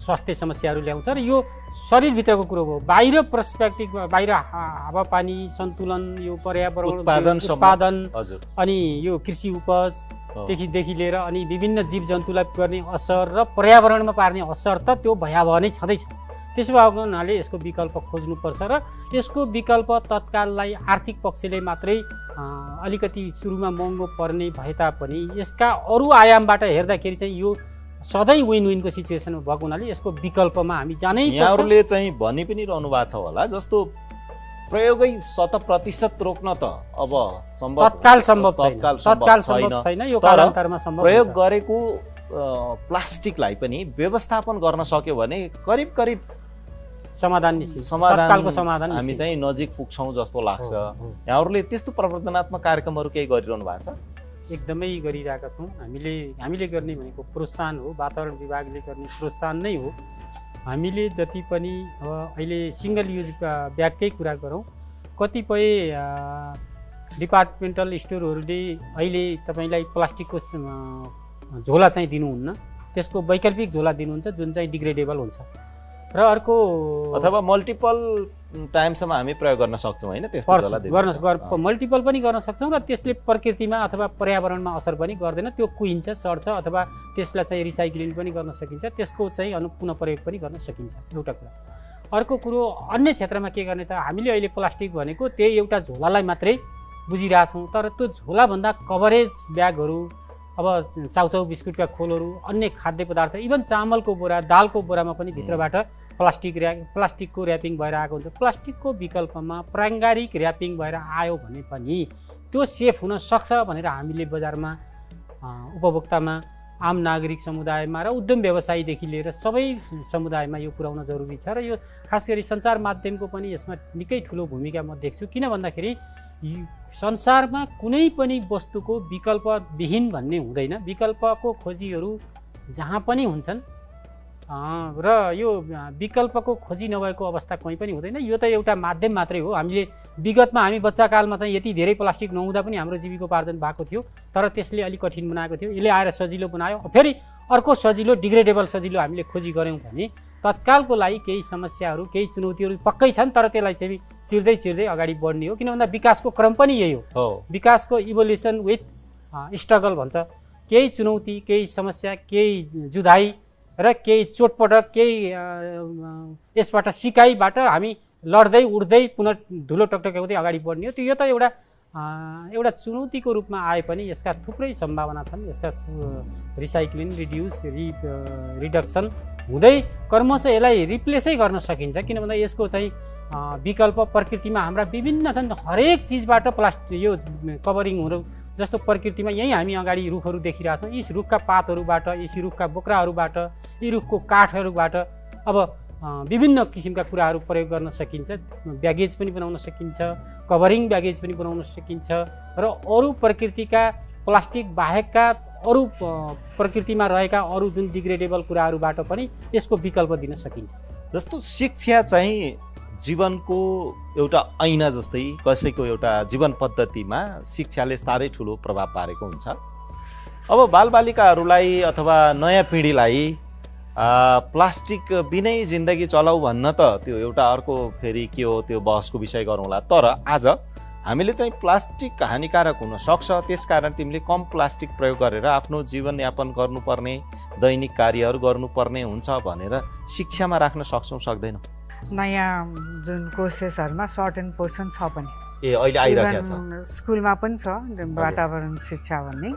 स्वास्थ्य समस्याहरू ल्याउँछ र यो शरीरभित्रको कुरो हो। बाहिर पर्सपेक्टिभमा बाहिर हावापानी सन्तुलन, यो पर्यावरण उत्पादन अनि यो कृषि उपजदेखि लिएर अनि विभिन्न जीवजन्तुलाई गर्ने असर र पर्यावरणमा पार्ने असर त त्यो भयावह नै छँदैछ। त्यसो भएको हुनाले यसको विकल्प खोज्नुपर्छ र यसको विकल्प तत्काललाई आर्थिक पक्षले मात्रै अलिकति सुरुमा महँगो पर्ने भए तापनि यसका अरू आयामबाट हेर्दाखेरि चाहिँ यो सधैँ विन विनको सिचुएसनमा भएको हुनाले यसको विकल्पमा हामी जानै पर्छ। यहाँहरूले चाहिँ भनि पनि रहनु भएको छ होला जस्तो प्रयोगै 100% रोक्न त अब तत्काल सम्भव छैन, यो कालान्तरमा सम्भव। प्रयोग गरेको प्लास्टिकलाई पनि व्यवस्थापन गर्न सक्यो भने करिब समाधान हामी चाहिँ नजिक पुग्छौँ जस्तो लाग्छ। यहाँहरूले त्यस्तो प्रवर्धनात्मक कार्यक्रमहरू केही गरिरहनु भएको छ? एकदमै गरिरहेका छौँ। हामीले गर्ने भनेको प्रोत्साहन हो, वातावरण विभागले गर्ने प्रोत्साहन नै हो। हामीले जति पनि अब अहिले सिङ्गल युज ब्यागकै कुरा गरौँ, कतिपय डिपार्टमेन्टल स्टोरहरूले अहिले तपाईँलाई प्लास्टिकको झोला चाहिँ दिनुहुन्न, त्यसको वैकल्पिक झोला दिनुहुन्छ जुन चाहिँ डिग्रेडेबल हुन्छ र अर्को अथवा मल्टिपल टाइमसम्म हामी प्रयोग गर्न सक्छौँ होइन? त्यस्तो मल्टिपल पनि गर्न सक्छौँ र त्यसले प्रकृतिमा अथवा पर्यावरणमा असर पनि गर्दैन, त्यो कुहिन्छ, सड्छ अथवा त्यसलाई चाहिँ रिसाइक्लिङ पनि गर्न सकिन्छ, त्यसको चाहिँ पुनः प्रयोग पनि गर्न सकिन्छ। एउटा कुरा। अर्को कुरो अन्य क्षेत्रमा के गर्ने त, हामीले अहिले प्लास्टिक भनेको त्यही एउटा झोलालाई मात्रै बुझिरहेछौँ, तर त्यो झोलाभन्दा कभरेज ब्यागहरू, अब चाउचाउ बिस्कुटका खोलहरू, अन्य खाद्य पदार्थ, इभन चामलको बोरा, दालको बोरामा पनि भित्रबाट प्लास्टिकको ऱ्यापिङ भएर आएको हुन्छ। प्लास्टिकको विकल्पमा प्राङ्गारिक ऱ्यापिङ भएर आयो भने पनि त्यो सेफ हुन सक्छ भनेर हामीले बजारमा उपभोक्तामा आम नागरिक समुदायमा र उद्यम व्यवसायीदेखि लिएर सबै समुदायमा यो पुर्याउन जरुरी छ र यो खास गरी सञ्चार माध्यमको पनि यसमा निकै ठुलो भूमिका म देख्छु। किन भन्दाखेरि संसारमा कुनै पनि वस्तुको विकल्पविहीन भन्ने हुँदैन। विकल्पको खोजीहरू जहाँ पनि हुन्छन् र यो विकल्पको खोजी नभएको अवस्था कहीँ पनि हुँदैन। यो त एउटा माध्यम मात्रै हो। हामीले विगतमा हामी बच्चाकालमा चाहिँ यति धेरै प्लास्टिक नहुँदा पनि हाम्रो जीविकोपार्जन भएको थियो, तर त्यसले अलिक कठिन बनाएको थियो। यसले आएर सजिलो बनायो। फेरि अर्को सजिलो डिग्रेडेबल सजिलो हामीले खोजी गऱ्यौँ भने तत्कालको लागि केही समस्याहरू केही चुनौतीहरू पक्कै छन्, तर त्यसलाई चाहिँ चिर्दै चिर्दै अगाडि बढ्ने हो। किन भन्दा विकासको क्रम पनि यही हो। विकासको इभोल्युसन विथ स्ट्रगल भन्छ। केही चुनौती केही समस्या केही जुधाइ र केही चोटपटक केही यसबाट सिकाइबाट हामी लड्दै उड्दै पुनः धुलो टकटकाउँदै अगाडि बढ्ने हो। यो त एउटा चुनौतीको रूपमा आए पनि यसका थुप्रै सम्भावना छन्। यसका रिसाइक्लिङ रिड्युस रिडक्सन हुँदै क्रमशः यसलाई रिप्लेसै गर्न सकिन्छ। किन भन्दा यसको चाहिँ विकल्प प्रकृतिमा हाम्रा विभिन्न छन्। हरेक चिजबाट प्लास्टिक यो कभरिङहरू जस्तो प्रकृतिमा यहीँ हामी अगाडि रुखहरू देखिरहेछौँ। यी रुखका पातहरूबाट यी रुखका बोक्राहरूबाट यी रुखको काठहरूबाट अब विभिन्न किसिमका कुराहरू प्रयोग गर्न सकिन्छ। ब्यागेज पनि बनाउन सकिन्छ, कभरिङ ब्यागेज पनि बनाउन सकिन्छ र अरू प्रकृतिका प्लास्टिक बाहेकका अरू प्रकृतिमा रहेका अरू जुन डिग्रेडेबल कुराहरूबाट पनि यसको विकल्प दिन सकिन्छ। जस्तो शिक्षा चाहिँ जीवनको एउटा ऐना जस्तै कसैको एउटा जीवन पद्धतिमा शिक्षाले साह्रै ठुलो प्रभाव पारेको हुन्छ। अब बालबालिकाहरूलाई अथवा नयाँ पिँढीलाई प्लास्टिक बिनै जिन्दगी चलाऊ भन्न त त्यो एउटा अर्को फेरि के हो त्यो बहसको विषय गरौँला। तर आज हामीले चाहिँ प्लास्टिक हानिकारक हुन सक्छ, त्यसकारण तिमीले कम प्लास्टिक प्रयोग गरेर आफ्नो जीवनयापन गर्नुपर्ने दैनिक कार्यहरू गर्नुपर्ने हुन्छ भनेर शिक्षामा राख्न सक्छौँ सक्दैनौँ? नयाँ जुन कोर्सेसहरूमा सर्टेन पोर्सन छ पनि अहिले आइरहेको छ। स्कुलमा पनि छ वातावरण शिक्षा भन्ने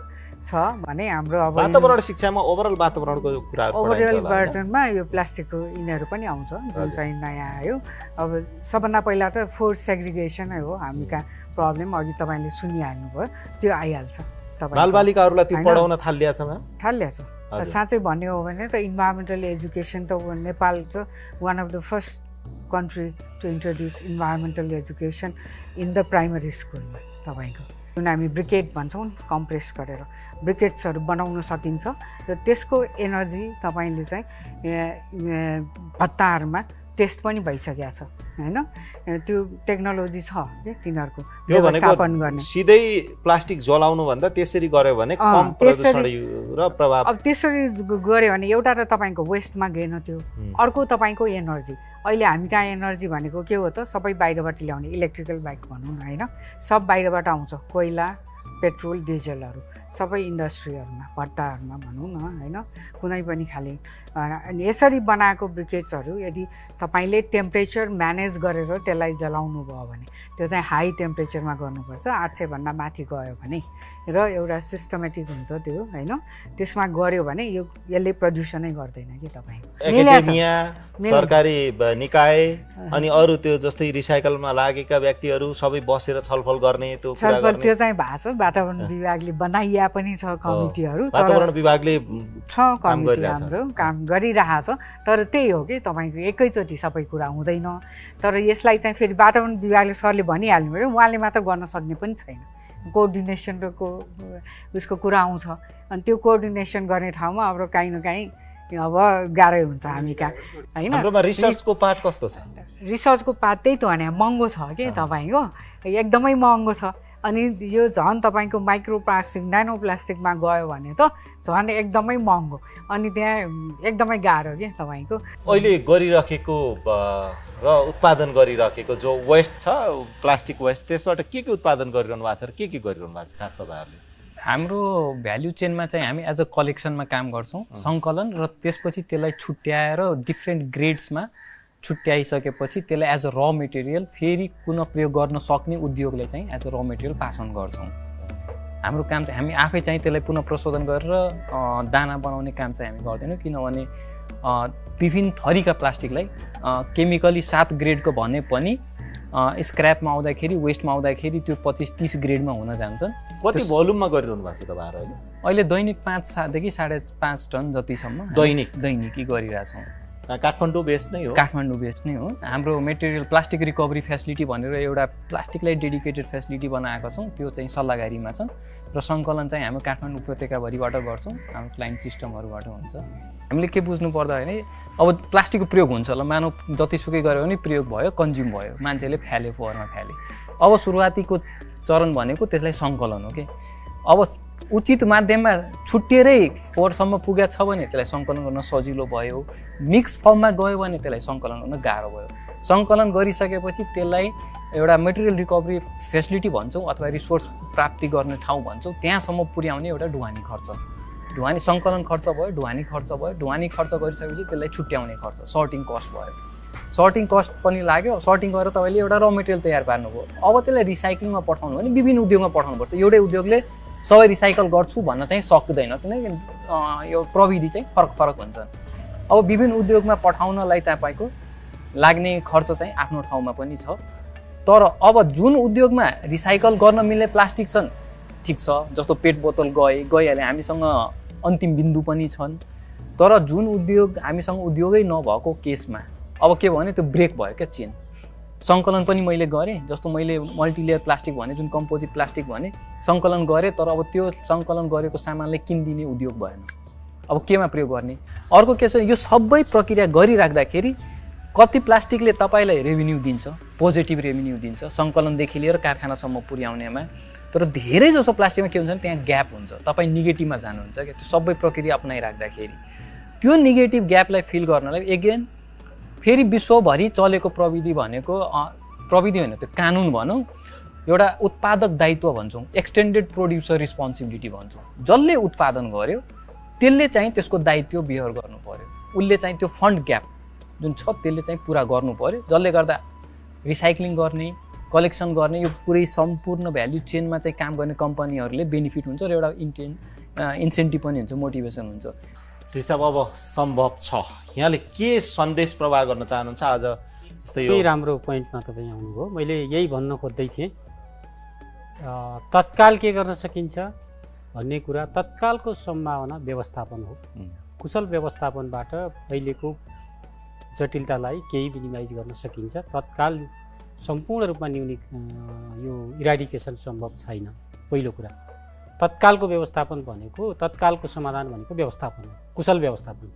छ भने हाम्रो अब वातावरण शिक्षामा ओभरअल वातावरणको कुराहरू ओभरअल बर्डनमा यो प्लास्टिकको यिनीहरू पनि आउँछ जुन चाहिँ नयाँ आयो। अब सबभन्दा पहिला त फोर्स सेग्रिगेसनै हो। हामी कहाँ प्रब्लम अघि तपाईँले सुनिहाल्नुभयो त्यो आइहाल्छ। बालबालिकाहरूलाई त्यो पढाउन थालिया छ म्याम? थालिया छ। साँच्चै भन्ने हो भने त इन्भाइरोमेन्टल एजुकेसन त नेपाल चाहिँ one of the first country to introduce environmental education in the primary स्कुलमा। तपाईँको जुन हामी ब्रिकेट भन्छौँ कम्प्रेस गरेर ब्रिकेट्सहरू बनाउन सकिन्छ र त्यसको एनर्जी तपाईँले चाहिँ भत्ताहरूमा टेस्ट पनि भइसकेको छ हैन। त्यो टेक्नोलोजी छ के तिनीहरूको व्यवस्थापन गर्ने। सिधै प्लास्टिक जलाउनु भन्दा त्यसरी गर्यो भने कम प्रदूषण र प्रभाव। अब त्यसरी गर्यो भने एउटा त तपाईँको वेस्टमा गएन त्यो, अर्को तपाईँको एनर्जी। अहिले हामी कहाँ एनर्जी भनेको के हो त सबै बाहिरबाट ल्याउने इलेक्ट्रिकल बाइक भनौँ न हैन, सब बाहिरबाट आउँछ। कोइला पेट्रोल डिजलहरू सबै इन्डस्ट्रीहरूमा भट्टाहरूमा भनौँ न हैन, कुनै पनि खाले। अनि यसरी बनाएको ब्रिकेट्सहरू यदि तपाईँले टेम्परेचर म्यानेज गरेर त्यसलाई जलाउनु भयो भने त्यो चाहिँ हाई टेम्परेचरमा गर्नुपर्छ। 800 भन्दा माथि गयो भने र एउटा सिस्टमेटिक हुन्छ त्यो हैन। त्यसमा गऱ्यो भने यसले प्रदूषणै गर्दैन कि तपाईँको। एकाडेमिया सरकारी निकाय अनि अरू त्यो जस्तै रिसाइकलमा लागेका व्यक्तिहरू सबै बसेर छलफल गर्ने त्यो कुरा गर्ने त्यो चाहिँ भएको छ। वातावरण विभागले बनाइया पनि छ कमिटीहरू, वातावरण विभागले छ कमिटी हाम्रो काम गरिरहेको छ। तर त्यही हो कि तपाईँको एकैचोटि सबै कुरा हुँदैन। तर यसलाई चाहिँ फेरि वातावरण विभागले सरले भनिहाल्नु पऱ्यो, उहाँले मात्र गर्न सक्ने पनि छैन। कोअर्डिनेसन र उसको कुरा आउँछ। अनि त्यो कोअर्डिनेसन गर्ने ठाउँमा अब काहीँ न काहीँ अब गाह्रै हुन्छ हामी कहाँ हैन। हाम्रोमा रिसर्चको पार्ट कस्तो छ? रिसर्चको पार्ट त्यही त भने महँगो छ कि तपाईँको, एकदमै महँगो छ। अनि यो झन् तपाईँको माइक्रो प्लास्टिक नानो प्लास्टिकमा गयो भने त झन् एकदमै महँगो अनि त्यहाँ एकदमै गाह्रो के तपाईँको। अहिले गरिराखेको र उत्पादन गरिराखेको जो वेस्ट छ प्लास्टिक वेस्ट त्यसबाट के उत्पादन गरिरहनु भएको छ र के गरिरहनु भएको छ खास तपाईँहरूले? हाम्रो भ्याल्यु चेनमा चाहिँ हामी एज अ कलेक्सनमा काम गर्छौँ, सङ्कलन र त्यसपछि त्यसलाई छुट्याएर डिफ्रेन्ट ग्रेड्समा छुट्याइसकेपछि त्यसलाई एज अ र मेटेरियल फेरि पुनः प्रयोग गर्न सक्ने उद्योगले चाहिँ एज अ र मेटेरियल पास अन गर्छौँ। हाम्रो काम चाहिँ हामी आफै चाहिँ त्यसलाई पुनः प्रशोधन गरेर दाना बनाउने काम चाहिँ हामी गर्दैनौँ। किनभने विभिन्न थरीका प्लास्टिकलाई केमिकली 7 ग्रेडको भने पनि स्क्रैपमा आउँदाखेरि वेस्टमा आउँदाखेरि त्यो 25-30 ग्रेडमा हुन जान्छन्। कति भोल्युममा गरिरहनु भएको छ तपाईँहरू अहिले दैनिक 5 देखि 5.5 टन जतिसम्म दैनिकी गरिरहेछौँ। काठमाडौँ बेस्ड नै हो? काठमाडौँ बेस्ड नै हो। हाम्रो मेटेरियल प्लास्टिक रिकभरी फेसिलिटी भनेर एउटा प्लास्टिकलाई डेडिकेटेड फेसिलिटी बनाएका छौँ, त्यो चाहिँ सल्लाहगारीमा छ र सङ्कलन चाहिँ हामी काठमाडौँ उपत्यकाभरिबाट गर्छौँ, हाम्रो क्लाइन्ट सिस्टमहरूबाट हुन्छ। हामीले के बुझ्नु पर्दा होइन, अब प्लास्टिकको प्रयोग हुन्छ ल, मानव जतिसुकै गऱ्यो भने प्रयोग भयो, कन्ज्युम भयो, मान्छेले फ्याले, फोहोरमा फ्याले। अब सुरुवातीको चरण भनेको त्यसलाई सङ्कलन हो कि। अब उचित माध्यममा छुट्टिएरै फोहोरसम्म पुगेको छ भने त्यसलाई सङ्कलन गर्न सजिलो भयो, मिक्स फर्ममा गयो भने त्यसलाई सङ्कलन गर्न गाह्रो भयो। सङ्कलन गरिसकेपछि त्यसलाई एउटा मेटेरियल रिकभरी फेसिलिटी भन्छौँ अथवा रिसोर्स प्राप्ति गर्ने ठाउँ भन्छौँ, त्यहाँसम्म पुर्याउने एउटा ढुवानी खर्च, ढुवानी सङ्कलन खर्च भयो, ढुवानी खर्च भयो, ढुवानी खर्च गरिसकेपछि त्यसलाई छुट्याउने खर्च, सर्टिङ कस्ट भयो। सर्टिङ कस्ट पनि लाग्यो, सर्टिङ गरेर तपाईँले एउटा र मेटेरियल तयार पार्नुभयो। अब त्यसलाई रिसाइक्लिङमा पठाउनु भने विभिन्न उद्योगमा पठाउनुपर्छ। एउटै उद्योगले सबै रिसाइकल गर्छु भन्न चाहिँ सक्दैन, किनकि यो प्रविधि चाहिँ फरक फरक हुन्छन्। अब विभिन्न उद्योगमा पठाउनलाई तपाईँको लाग्ने खर्च चाहिँ आफ्नो ठाउँमा पनि छ। तर अब जुन उद्योगमा रिसाइकल गर्न मिल्ने प्लास्टिक छन्, ठिक छ, जस्तो पेट बोतल गइहाल्यो, हामीसँग अन्तिम बिन्दु पनि छन्। तर जुन उद्योग हामीसँग उद्योगै नभएको केसमा अब के भने त्यो ब्रेक भयो क्या चेन। सङ्कलन पनि मैले गरेँ, जस्तो मैले मल्टिलेयर प्लास्टिक भने, जुन कम्पोजिट प्लास्टिक भने सङ्कलन गरेँ, तर अब त्यो सङ्कलन गरेको सामानले किनिदिने उद्योग भएन। अब केमा प्रयोग गर्ने? अर्को के छ, यो सबै प्रक्रिया गरिराख्दाखेरि कति प्लास्टिकले तपाईँलाई रेभिन्यू दिन्छ, पोजिटिभ रेभिन्यू दिन्छ सङ्कलनदेखि लिएर कारखानासम्म पुर्याउनेमा। तर धेरै जसो प्लास्टिकमा के हुन्छ भने त्यहाँ ग्याप हुन्छ, तपाईँ नेगेटिभमा जानुहुन्छ क्या। त्यो सबै प्रक्रिया अपनाइराख्दाखेरि त्यो नेगेटिभ ग्यापलाई फिल गर्नलाई एगेन फेरि विश्वभरि चलेको प्रविधि भनेको प्रविधि होइन, त्यो कानुन भनौँ, एउटा उत्पादक दायित्व भन्छौँ, एक्सटेन्डेड प्रोड्युसर रिस्पोन्सिबिलिटी भन्छौँ। जसले उत्पादन गर्यो त्यसले चाहिँ त्यसको दायित्व बिहेयर गर्नु पर्यो, उसले चाहिँ त्यो फन्ड ग्याप जुन छ त्यसले चाहिँ पुरा गर्नु पर्यो। जसले गर्दा रिसाइक्लिङ गर्ने, कलेक्सन गर्ने, यो पुरै सम्पूर्ण भ्याल्यु चेनमा चाहिँ काम गर्ने कम्पनीहरूले बेनिफिट हुन्छ र एउटा इन्सेन्टिभ पनि हुन्छ, मोटिभेसन हुन्छ। त्यसो अब सम्भव छ, यहाँले के सन्देश प्रवाह गर्न चाहनुहुन्छ आज? जस्तै यो राम्रो पोइन्टमा तपाईँ आउनुभयो। मैले यही भन्न खोज्दै थिएँ, तत्काल के गर्न सकिन्छ भन्ने कुरा, तत्कालको सम्भावना व्यवस्थापन हो। कुशल व्यवस्थापनबाट अहिलेको जटिलतालाई केही मिनिमाइज गर्न सकिन्छ। तत्काल सम्पूर्ण रूपमा यो इराडिकेसन सम्भव छैन। पहिलो कुरा, तत्कालको व्यवस्थापन भनेको, तत्कालको समाधान भनेको व्यवस्थापन हो, कुशल व्यवस्थापन।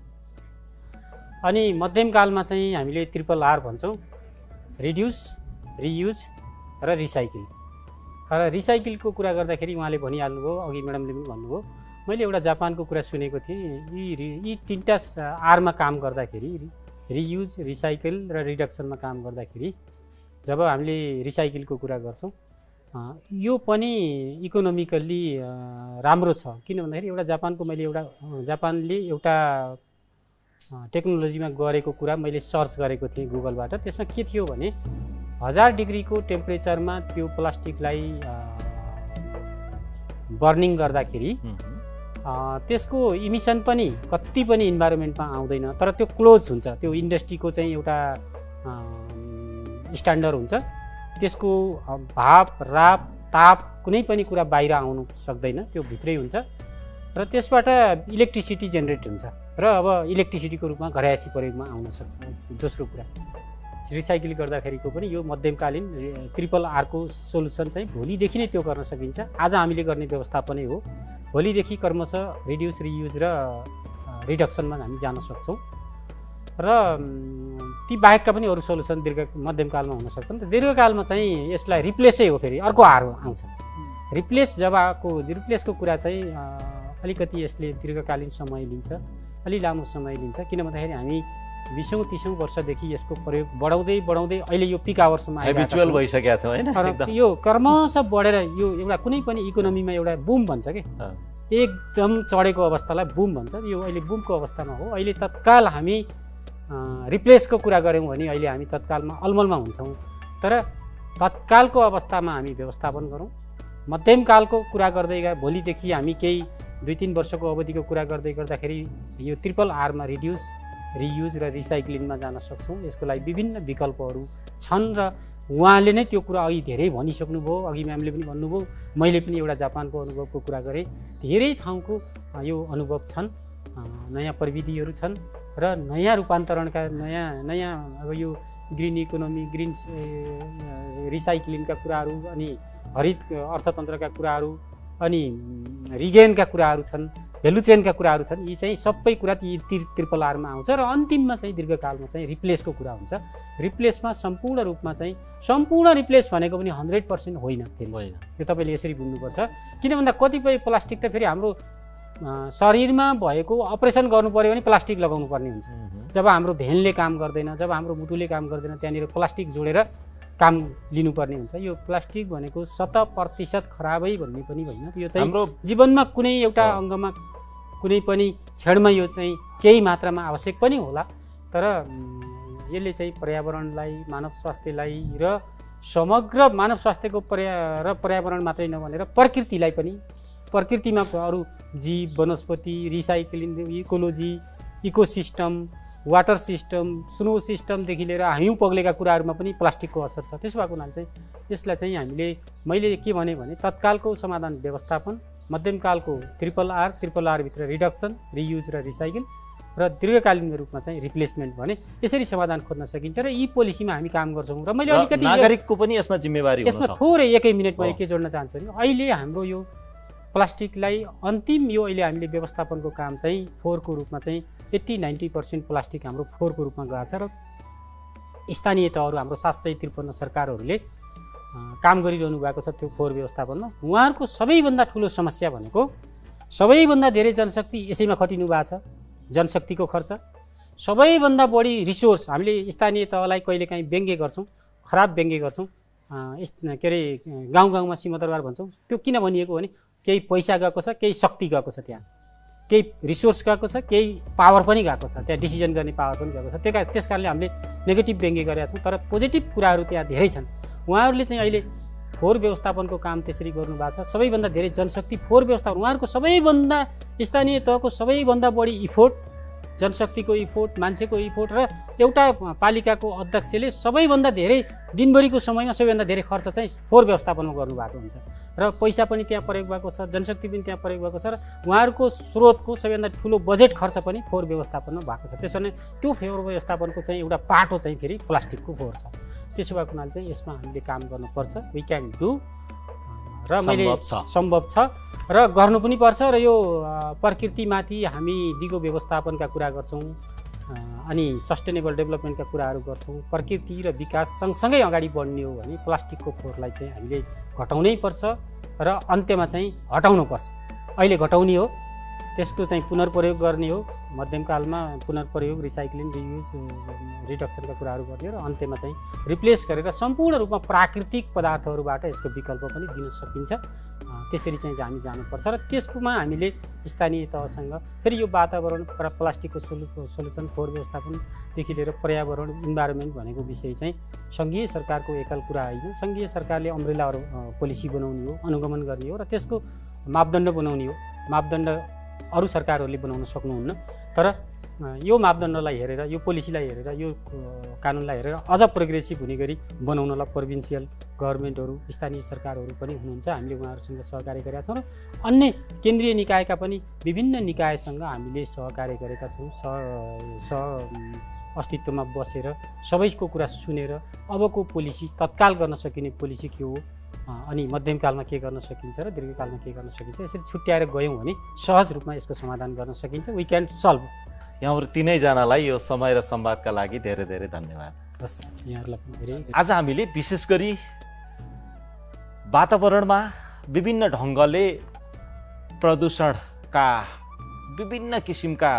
अनि मध्यमकालमा चाहिँ हामीले RRR भन्छौँ, रिड्युस, रियुज र रिसाइकल। र रिसाइकलको कुरा गर्दाखेरि उहाँले भनिहाल्नुभयो, अघि म्याडमले पनि भन्नुभयो, मैले एउटा जापानको कुरा सुनेको थिएँ, यी तिनवटा आरमा काम गर्दाखेरि, रियुज, रिसाइकल र रिडक्सनमा काम गर्दाखेरि जब हामीले रिसाइकलको कुरा गर्छौँ, यो पनि इकोनोमिकल्ली राम्रो छ। किन भन्दाखेरि एउटा जापानले एउटा टेक्नोलोजीमा गरेको कुरा मैले सर्च गरेको थिएँ गुगलबाट। त्यसमा के थियो भने 1000 डिग्रीको टेम्परेचरमा त्यो प्लास्टिकलाई बर्निङ गर्दाखेरि त्यसको इमिसन पनि कति पनि इन्भाइरोमेन्टमा आउँदैन, तर त्यो क्लोज हुन्छ। त्यो इन्डस्ट्रीको चाहिँ एउटा स्ट्यान्डर्ड हुन्छ, त्यसको भाप, राप, ताप कुनै पनि कुरा बाहिर आउनु सक्दैन, त्यो भित्रै हुन्छ र त्यसबाट इलेक्ट्रिसिटी जेनेरेट हुन्छ र अब इलेक्ट्रिसिटीको रूपमा घरायसी प्रयोगमा आउन सक्छ। दोस्रो कुरा, रिसाइकल गर्दाखेरिको पनि यो मध्यमकालीन RRR को सोलुसन चाहिँ भोलिदेखि नै त्यो गर्न सकिन्छ। आज हामीले गर्ने व्यवस्थापनै हो, भोलिदेखि क्रमशः रिड्युस, रियुज र रिडक्सनमा हामी जान सक्छौँ। र ती बाहेकका पनि अरू सोलुसन मध्यमकालमा हुन सक्छन्। दीर्घकालमा चाहिँ यसलाई रिप्लेसै हो, फेरि अर्को R आउँछ। रिप्लेसको कुरा चाहिँ अलिकति यसले दीर्घकालीन समय लिन्छ, अलि लामो समय लिन्छ। किन भन्दाखेरि हामी 20-30 वर्षदेखि यसको प्रयोग बढाउँदै अहिले यो पिक आवरसम्म हेबिचुअल भइसकेको छ हैन। यो क्रमशः बढेर यो एउटा कुनै पनि इकोनोमीमा एउटा बुम भन्छ के, एकदम चढेको अवस्थालाई बुम भन्छ। यो अहिले बुमको अवस्थामा हो। अहिले तत्काल हामी रिप्लेसको कुरा गऱ्यौँ भने अहिले हामी तत्कालमा अलमलमा हुन्छौँ। तर तत्कालको अवस्थामा हामी व्यवस्थापन गरौँ, मध्यमकालको कुरा गर्दै गए भोलिदेखि हामी केही 2-3 वर्षको अवधिको कुरा गर्दाखेरि यो RRR मा रिड्युस, रियुज र रिसाइक्लिङमा जान सक्छौँ। यसको लागि विभिन्न विकल्पहरू छन् र उहाँले नै त्यो कुरा अघि धेरै भनिसक्नुभयो, अघि म्यामले पनि भन्नुभयो, मैले पनि एउटा जापानको अनुभवको कुरा गरेँ। धेरै ठाउँको यो अनुभव छन्, नयाँ प्रविधिहरू छन् र नयाँ रूपान्तरणका नयाँ अब यो ग्रिन इकोनोमी, ग्रिन रिसाइक्लिङका कुराहरू, अनि हरित अर्थतन्त्रका कुराहरू, अनि रिगेनका कुराहरू छन्, भेल्यु चेनका कुराहरू छन्। यी चाहिँ सबै कुरा ट्रिपल आरमा आउँछ र अन्तिममा चाहिँ दीर्घकालमा चाहिँ रिप्लेसको कुरा हुन्छ। रिप्लेसमा सम्पूर्ण रूपमा चाहिँ सम्पूर्ण रिप्लेस भनेको पनि 100% होइन, फेरि यो तपाईँले यसरी बुझ्नुपर्छ। किन भन्दा कतिपय प्लास्टिक त फेरि हाम्रो शरीरमा भएको अपरेसन गर्नु पऱ्यो भने प्लास्टिक लगाउनु पर्ने हुन्छ। जब हाम्रो भेनले काम गर्दैन, जब हाम्रो मुटुले काम गर्दैन, त्यहाँनिर प्लास्टिक जोडेर काम लिनुपर्ने हुन्छ। यो प्लास्टिक भनेको 100% खराबै भन्ने पनि होइन, यो चाहिँ जीवनमा कुनै एउटा अङ्गमा कुनै पनि क्षणमा यो चाहिँ केही मात्रामा आवश्यक पनि होला, तर यसले चाहिँ पर्यावरणलाई, मानव स्वास्थ्यलाई र समग्र मानव स्वास्थ्यको पर्यावरण मात्रै नभनेर प्रकृतिलाई पनि, प्रकृतिमा अरू जीव वनस्पति, recycling, ecology, ecosystem, water system, snow सिस्टमदेखि लिएर हिउँ पग्लेका कुराहरूमा पनि प्लास्टिकको असर छ। त्यसो भएको हुनाले चाहिँ यसलाई चाहिँ हामीले, मैले के भने तत्कालको समाधान व्यवस्थापन, मध्यमकालको ट्रिपल आर भित्र रिडक्सन, रियुज र रिसाइकल, र दीर्घकालीन रूपमा चाहिँ रिप्लेसमेन्ट भने यसरी समाधान खोज्न सकिन्छ। र यी पोलिसीमा हामी काम गर्छौँ। र मैले अलिकति नागरिकको पनि यसमा जिम्मेवारी यसमा थोरै 1 मिनट मैले के जोड्न चाहन्छु भने अहिले हाम्रो यो प्लास्टिकलाई अन्तिम यो अहिले हामीले व्यवस्थापनको काम चाहिँ फोहोरको रूपमा चाहिँ 80-90% प्लास्टिक हाम्रो फोहोरको रूपमा गएको छ। र स्थानीय तहहरू हाम्रो 753 सरकारहरूले काम गरिरहनु भएको छ त्यो फोहोर व्यवस्थापनमा। उहाँहरूको सबैभन्दा ठुलो समस्या भनेको सबैभन्दा धेरै जनशक्ति यसैमा खटिनु भएको छ, जनशक्तिको खर्च, सबैभन्दा बढी रिसोर्स हामीले स्थानीय तहलाई कहिलेकाहीँ व्यङ्ग्य गर्छौँ, खराब व्यङ्ग्य गर्छौँ, के अरे गाउँ सिंहदरबार भन्छौँ। त्यो किन भनिएको भने केही पैसा गएको छ, केही शक्ति गएको छ, त्यहाँ केही रिसोर्स गएको छ, केही पावर पनि गएको छ, त्यहाँ डिसिजन गर्ने पावर पनि गएको छ। त्यस कारणले हामीले नेगेटिभ व्यङ्ग्य गरेका छौँ, तर पोजिटिभ कुराहरू त्यहाँ धेरै छन्। उहाँहरूले चाहिँ अहिले फोहोर व्यवस्थापनको काम त्यसरी गर्नुभएको छ। सबैभन्दा धेरै जनशक्ति फोहोर व्यवस्थापन, उहाँहरूको सबैभन्दा स्थानीय तहको सबैभन्दा बढी इफोर्ट, जनशक्तिको इफोर्ट, मान्छेको इफोर्ट, र एउटा पालिकाको अध्यक्षले सबैभन्दा धेरै दिनभरिको समयमा सबैभन्दा धेरै खर्च चाहिँ फोहोर व्यवस्थापनमा गर्नुभएको हुन्छ। र पैसा पनि त्यहाँ प्रयोग भएको छ, जनशक्ति पनि त्यहाँ प्रयोग भएको छ, र उहाँहरूको स्रोतको सबैभन्दा ठुलो बजेट खर्च पनि फोहोर व्यवस्थापनमा भएको छ। त्यसो भने त्यो फोहोर व्यवस्थापनको चाहिँ एउटा पाटो चाहिँ फेरि प्लास्टिकको फोहोर छ। त्यसो भएको हुनाले चाहिँ यसमा हामीले काम गर्नुपर्छ। वी क्यान डु, र मैले सम्भव छ र गर्नु पनि पर्छ। र यो प्रकृतिमाथि हामी दिगो व्यवस्थापनका कुरा गर्छौँ, अनि सस्टेनेबल डेभलपमेन्टका कुराहरू गर्छौँ। प्रकृति र विकास सँगसँगै अगाडि बढ्ने हो भने प्लास्टिकको फोहोरलाई चाहिँ हामीले घटाउनै पर्छ र अन्त्यमा चाहिँ हटाउनु पर्छ। अहिले घटाउने हो, त्यसको चाहिँ पुनर्प्रयोग गर्ने हो, मध्यमकालमा पुनर्प्रयोग, रिसाइक्लिङ, रियुज, रिडक्सनका कुराहरू गर्ने हो, र अन्त्यमा चाहिँ रिप्लेस गरेर सम्पूर्ण रूपमा प्राकृतिक पदार्थहरूबाट यसको विकल्प पनि दिन सकिन्छ। त्यसरी चाहिँ हामी जानुपर्छ। र त्यसकोमा हामीले स्थानीय तहसँग फेरि यो वातावरण र प्लास्टिकको सोलुसन, फोहोर व्यवस्थापनदेखि लिएर पर्यावरण, इन्भाइरोमेन्ट भनेको विषय चाहिँ सङ्घीय सरकारको एकल कुरा होइन। सङ्घीय सरकारले अम्ब्रेला पोलिसी बनाउने हो, अनुगमन गर्ने हो, र त्यसको मापदण्ड बनाउने हो। मापदण्ड अरू सरकारहरूले बनाउन सक्नुहुन्न, तर यो मापदण्डलाई हेरेर, यो पोलिसीलाई हेरेर, यो कानुनलाई हेरेर अझ प्रोग्रेसिभ हुने गरी बनाउनलाई प्रोभिन्सियल गभर्मेन्टहरू, स्थानीय सरकारहरू पनि हुनुहुन्छ। हामीले उहाँहरूसँग सहकार्य गरेका छौँ, र अन्य केन्द्रीय निकायका पनि विभिन्न निकायसँग हामीले सहकार्य गरेका छौँ। अस्तित्वमा बसेर सबैको कुरा सुनेर अबको पोलिसी, तत्काल गर्न सकिने पोलिसी के हो, अनि मध्यमकालमा के गर्न सकिन्छ र दीर्घकालमा के गर्न सकिन्छ, यसरी छुट्याएर गयौँ भने सहज रूपमा यसको समाधान गर्न सकिन्छ। We can solve. यहाँहरू तीनैजनालाई यो समय र संवादका लागि धेरै धेरै धन्यवाद। बस यहाँहरूलाई पनि धेरै। आज हामीले विशेष गरी वातावरणमा विभिन्न ढङ्गले प्रदूषणका विभिन्न किसिमका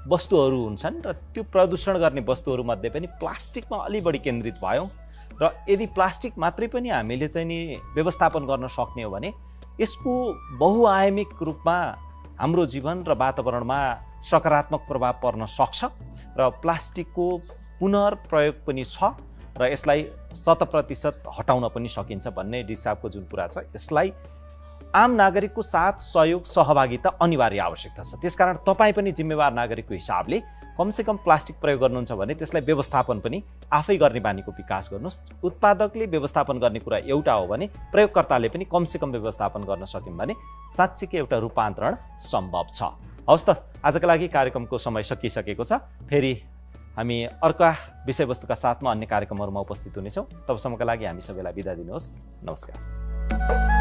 वस्तुहरू हुन्छन्, र त्यो प्रदूषण गर्ने वस्तुहरूमध्ये पनि प्लास्टिकमा अलि बढी केन्द्रित भयौँ। र यदि प्लास्टिक मात्रै पनि हामीले चाहिँ नि व्यवस्थापन गर्न सक्ने हो भने यसको बहुआयामिक रूपमा हाम्रो जीवन र वातावरणमा सकारात्मक प्रभाव पर्न सक्छ, र प्लास्टिकको पुनर्प्रयोग पनि छ, र यसलाई 100% हटाउन पनि सकिन्छ भन्ने हिसाबको जुन कुरा छ, यसलाई आम नागरिकको साथ सहयोग सहभागिता अनिवार्य आवश्यकता छ। त्यसकारण तपाईँ पनि जिम्मेवार नागरिकको हिसाबले कमसेकम प्लास्टिक प्रयोग गर्नुहुन्छ भने त्यसलाई व्यवस्थापन पनि आफै गर्ने बानीको विकास गर्नुहोस्। उत्पादकले व्यवस्थापन गर्ने कुरा एउटा हो भने प्रयोगकर्ताले पनि कमसेकम व्यवस्थापन गर्न सक्यौँ भने साँच्चीकै एउटा रूपान्तरण सम्भव छ। हवस् त, आजका लागि कार्यक्रमको समय सकिसकेको छ। फेरि हामी अर्का विषयवस्तुका साथमा अन्य कार्यक्रमहरूमा उपस्थित हुनेछौँ। तबसम्मका लागि हामी सबैलाई बिदा दिनुहोस्। नमस्कार।